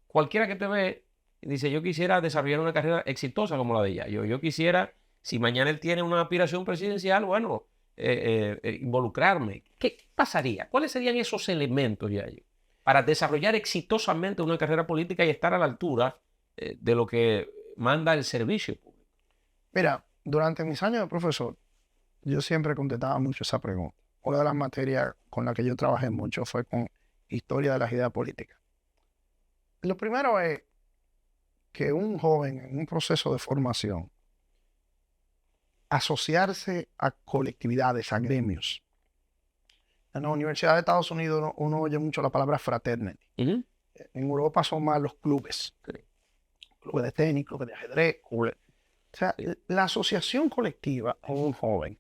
S1: Cualquiera que te ve dice, yo quisiera desarrollar una carrera exitosa como la de ella. Yo quisiera, si mañana él tiene una aspiración presidencial, bueno, involucrarme. ¿Qué pasaría? ¿Cuáles serían esos elementos, Yayo, para desarrollar exitosamente una carrera política y estar a la altura de lo que manda el servicio público?
S2: Mira, durante mis años de profesor, yo siempre contestaba mucho esa pregunta. Una de las materias con las que yo trabajé mucho fue con historia de las ideas políticas. Lo primero es que un joven en un proceso de formación, asociarse a colectividades, a gremios. En la Universidad de Estados Unidos uno oye mucho la palabra fraternity.
S1: Ujú.
S2: En Europa son más los clubes. Clubes de tenis, clubes de ajedrez. O sea, la asociación colectiva a un joven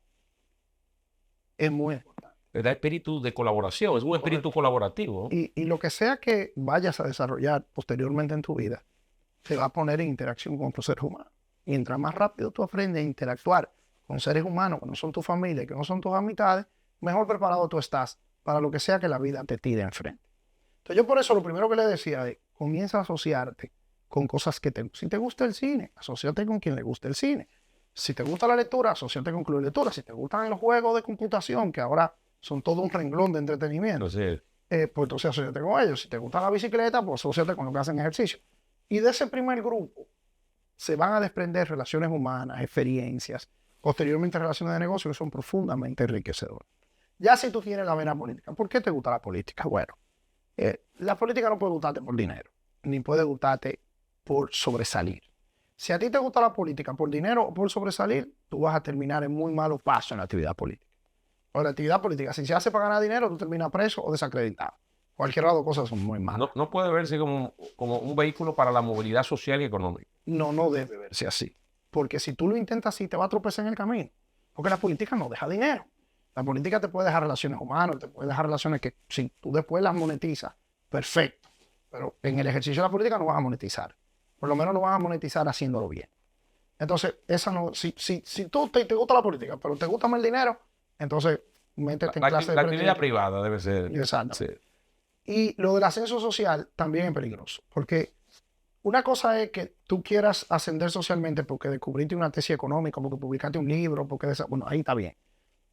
S2: es muy importante.
S1: Le da espíritu de colaboración, es un espíritu colaborativo.
S2: Y lo que sea que vayas a desarrollar posteriormente en tu vida, te va a poner en interacción con otros seres humanos. Mientras más rápido tú aprendes a interactuar con seres humanos que no son tu familia, que no son tus amistades, mejor preparado tú estás para lo que sea que la vida te tire enfrente. Entonces yo por eso lo primero que le decía es, comienza a asociarte con cosas que si te gusta el cine, asóciate con quien le guste el cine. Si te gusta la lectura, asóciate con club de lectura. Si te gustan los juegos de computación, que ahora son todo un renglón de entretenimiento,
S1: Entonces,
S2: pues entonces asóciate con ellos. Si te gusta la bicicleta, pues asóciate con los que hacen ejercicio. Y de ese primer grupo se van a desprender relaciones humanas, experiencias, posteriormente relaciones de negocio que son profundamente enriquecedoras. Ya si tú tienes la vena política, ¿por qué te gusta la política? Bueno, la política no puede gustarte por dinero, ni puede gustarte por sobresalir. Si a ti te gusta la política por dinero o por sobresalir, tú vas a terminar en muy malos pasos en la actividad política. O la actividad política, si se hace para ganar dinero, tú terminas preso o desacreditado. Cualquiera de las cosas son muy malas.
S1: no puede verse como un vehículo para la movilidad social y económica.
S2: No debe verse así. Porque si tú lo intentas así, te va a tropezar en el camino. Porque la política no deja dinero. La política te puede dejar relaciones humanas, te puede dejar relaciones que si tú después las monetizas, perfecto. Pero en el ejercicio de la política no vas a monetizar. Por lo menos no vas a monetizar haciéndolo bien. Entonces, si tú te gusta la política, pero te gusta más el dinero, entonces métete en clase de
S1: La actividad privada debe ser.
S2: Exacto.
S1: Sí.
S2: Y lo del ascenso social también es peligroso. Porque una cosa es que tú quieras ascender socialmente porque descubriste una tesis económica, porque publicaste un libro, bueno, ahí está bien.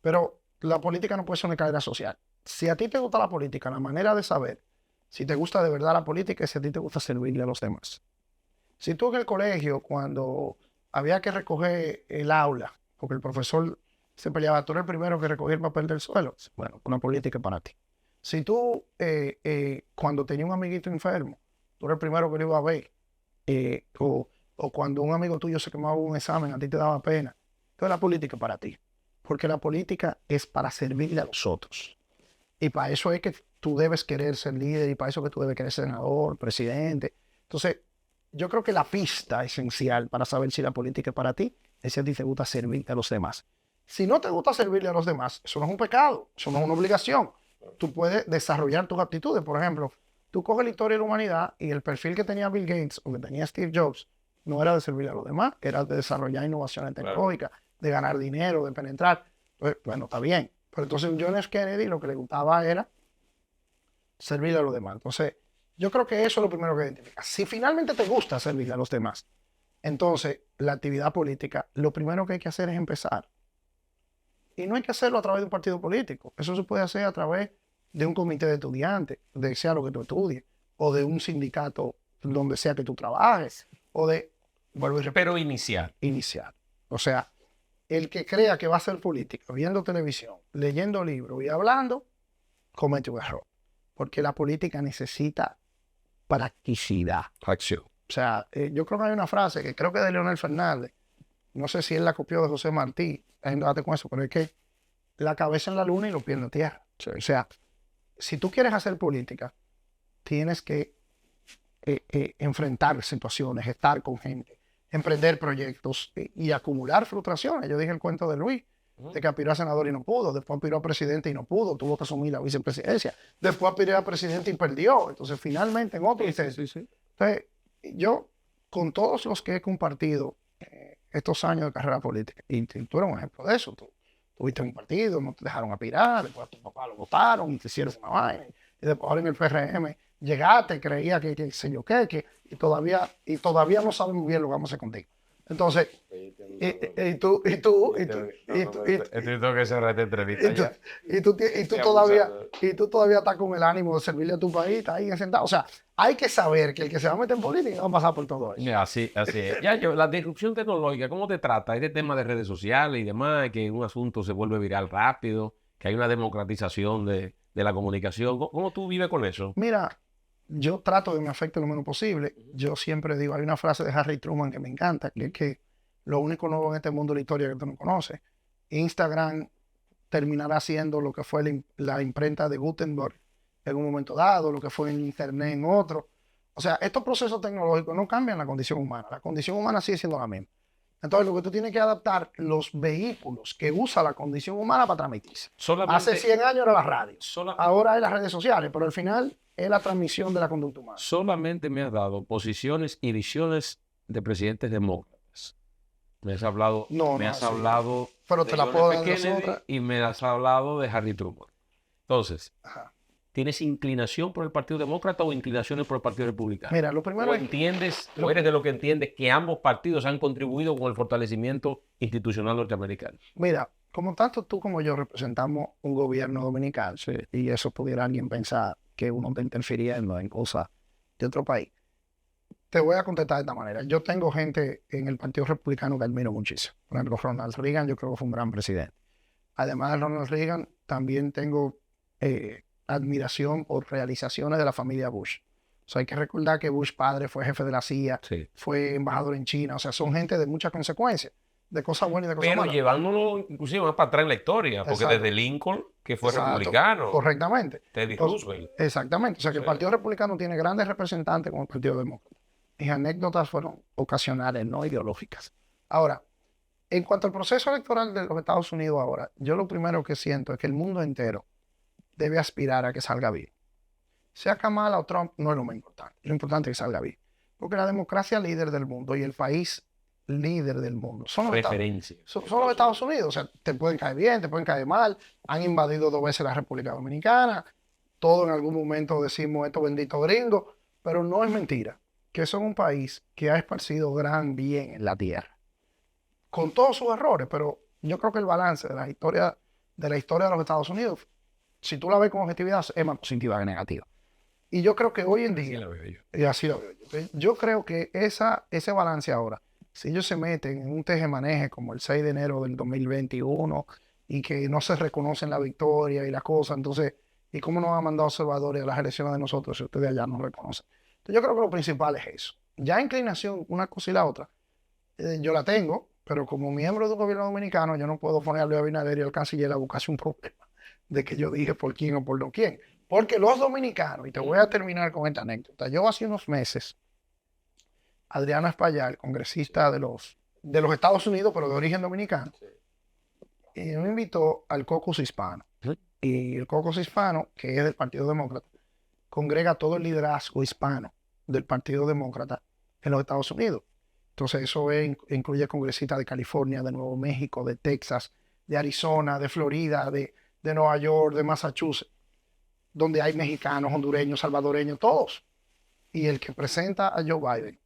S2: Pero la política no puede ser una carrera social. Si a ti te gusta la política, la manera de saber si te gusta de verdad la política es si a ti te gusta servirle a los demás. Si tú en el colegio, cuando había que recoger el aula, porque el profesor se peleaba, tú eres el primero que recogía el papel del suelo, bueno, una política para ti. Si tú, cuando tenías un amiguito enfermo, tú eres el primero que lo iba a ver, o cuando un amigo tuyo se quemaba un examen, a ti te daba pena. Entonces la política es para ti, porque la política es para servirle a los otros. Y para eso es que tú debes querer ser líder, y para eso es que tú debes querer ser senador, presidente. Entonces, yo creo que la pista esencial para saber si la política es para ti es si a ti te gusta servirle a los demás. Si no te gusta servirle a los demás, eso no es un pecado, eso no es una obligación. Tú puedes desarrollar tus aptitudes. Por ejemplo, tú coges la historia de la humanidad y el perfil que tenía Bill Gates o que tenía Steve Jobs no era de servirle a los demás, era de desarrollar innovaciones tecnológicas, de ganar dinero, de penetrar. Entonces, bueno, está bien. Pero entonces John F. Kennedy lo que le gustaba era servirle a los demás. Entonces, yo creo que eso es lo primero que identifica. Si finalmente te gusta servirle a los demás, entonces la actividad política, lo primero que hay que hacer es empezar. Y no hay que hacerlo a través de un partido político. Eso se puede hacer a través de un comité de estudiantes, de sea lo que tú estudies, o de un sindicato donde sea que tú trabajes, o de, vuelvo y repito,
S1: Pero iniciar.
S2: O sea, el que crea que va a ser política, viendo televisión, leyendo libros y hablando, comete un error. Porque la política necesita practicidad.
S1: Acción.
S2: O sea, yo creo que hay una frase que creo que es de Leonel Fernández. No sé si él la copió de José Martí. Date con eso, pero es que la cabeza en la luna y los pies en la tierra. Sí. O sea, si tú quieres hacer política, tienes que enfrentar situaciones, estar con gente, emprender proyectos y acumular frustraciones. Yo dije el cuento de Luis, de que aspiró a senador y no pudo, después aspiró a presidente y no pudo, tuvo que asumir la vicepresidencia, después aspiró a presidente y perdió, entonces finalmente en otro. Sí. Entonces, yo, con todos los que he compartido estos años de carrera política, y tú eres un ejemplo de eso, tú tuviste un partido, no te dejaron aspirar, después a tu papá lo votaron, te hicieron una vaina, y después ahora en el PRM llegaste, creía que sé yo qué, y todavía no sabemos bien lo que vamos a hacer contigo. Entonces, y tú
S1: tengo que cerrar esta entrevista
S2: y tú todavía estás con el ánimo de servirle a tu país, estás ahí sentado. O sea, hay que saber que el que se va a meter en política va a pasar por todo eso.
S1: Así es. La disrupción tecnológica, ¿cómo te trata? Este tema de redes sociales y demás, que un asunto se vuelve viral rápido, que hay una democratización de la comunicación. ¿Cómo tú vives con eso?
S2: Mira, yo trato de que me afecte lo menos posible. Yo siempre digo, hay una frase de Harry Truman que me encanta, que es que lo único nuevo en este mundo es la historia que tú no conoces. Instagram terminará siendo lo que fue la imprenta de Gutenberg en un momento dado, lo que fue en Internet en otro. O sea, estos procesos tecnológicos no cambian la condición humana. La condición humana sigue siendo la misma. Entonces, lo que tú tienes que adaptar los vehículos que usa la condición humana para transmitirse. Hace 100 años era la radio. Ahora hay las redes sociales, pero al final es la transmisión de la conducta humana.
S1: Solamente me has dado posiciones y visiones de presidentes demócratas. Me has hablado, hablado
S2: pero te la puedo dar
S1: Kennedy y me has hablado de Harry Truman. Entonces, ¿tienes inclinación por el Partido Demócrata o inclinaciones por el Partido Republicano?
S2: Mira, lo primero
S1: ¿O eres de lo que entiendes que ambos partidos han contribuido con el fortalecimiento institucional norteamericano?
S2: Mira, como tanto tú como yo representamos un gobierno dominicano, y eso pudiera alguien pensar que uno está interfiriendo en cosas de otro país, te voy a contestar de esta manera. Yo tengo gente en el Partido Republicano que admiro muchísimo. Por ejemplo, Ronald Reagan, yo creo que fue un gran presidente. Además de Ronald Reagan, también tengo admiración por realizaciones de la familia Bush. O sea, hay que recordar que Bush padre fue jefe de la CIA, fue embajador en China. O sea, son gente de muchas consecuencias, de cosas buenas y de cosas malas.
S1: Pero llevándolo inclusive más para atrás en la historia, porque desde Lincoln, que fue republicano.
S2: Correctamente.
S1: Teddy Roosevelt.
S2: Exactamente. O sea, que el Partido Republicano tiene grandes representantes como el Partido Demócrata. Mis anécdotas fueron ocasionales, no ideológicas. Ahora, en cuanto al proceso electoral de los Estados Unidos ahora, yo lo primero que siento es que el mundo entero debe aspirar a que salga bien. Sea Kamala o Trump, no es lo más importante. Lo importante es que salga bien. Porque la democracia líder del mundo y el país líder del mundo son los Estados Unidos. O sea, te pueden caer bien, te pueden caer mal. Han invadido 2 veces la República Dominicana. Todo en algún momento decimos esto bendito gringo. Pero no es mentira que son un país que ha esparcido gran bien en la tierra. Con todos sus errores, pero yo creo que el balance de la historia de los Estados Unidos, si tú la ves con objetividad, es más positiva que negativa. Y yo creo que hoy en día, y así lo veo yo, yo creo que ese balance ahora, si ellos se meten en un tejemaneje como el 6 de enero del 2021 y que no se reconocen la victoria y las cosas, entonces, ¿y cómo nos han mandado observadores a las elecciones de nosotros si ustedes allá no reconocen? Entonces yo creo que lo principal es eso. Ya inclinación, una cosa y la otra, yo la tengo, pero como miembro de un gobierno dominicano, yo no puedo ponerle a Abinader y al canciller a buscarse un problema de que yo dije por quién o por no quién. Porque los dominicanos, y te voy a terminar con esta anécdota, yo hace unos meses, Adriano Espaillat, congresista de los Estados Unidos, pero de origen dominicano, y me invitó al caucus hispano. Y el caucus hispano, que es del Partido Demócrata, congrega todo el liderazgo hispano del Partido Demócrata en los Estados Unidos. Entonces eso incluye congresistas de California, de Nuevo México, de Texas, de Arizona, de Florida, de Nueva York, de Massachusetts, donde hay mexicanos, hondureños, salvadoreños, todos. Y el que presenta a Joe Biden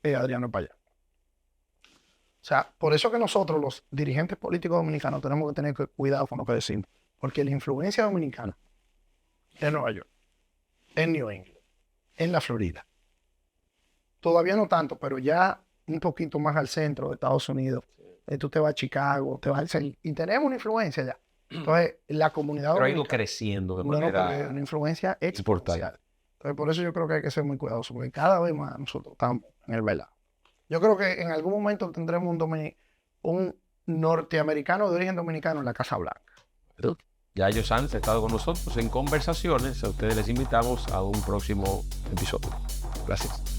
S2: es Adriano Espaillat. O sea, por eso que nosotros, los dirigentes políticos dominicanos, tenemos que tener cuidado con lo que decimos. Porque la influencia dominicana en Nueva York, en New England, en la Florida, todavía no tanto, pero ya un poquito más al centro de Estados Unidos. Tú te vas a Chicago, te vas al centro, y tenemos una influencia ya. Entonces, la comunidad
S1: dominicana ha ido creciendo de manera
S2: una influencia exponencial. Entonces, por eso yo creo que hay que ser muy cuidadosos, porque cada vez más nosotros estamos en el velado. Yo creo que en algún momento tendremos un norteamericano de origen dominicano en la Casa Blanca.
S1: Ya ellos han estado con nosotros en conversaciones. A ustedes les invitamos a un próximo episodio. Gracias.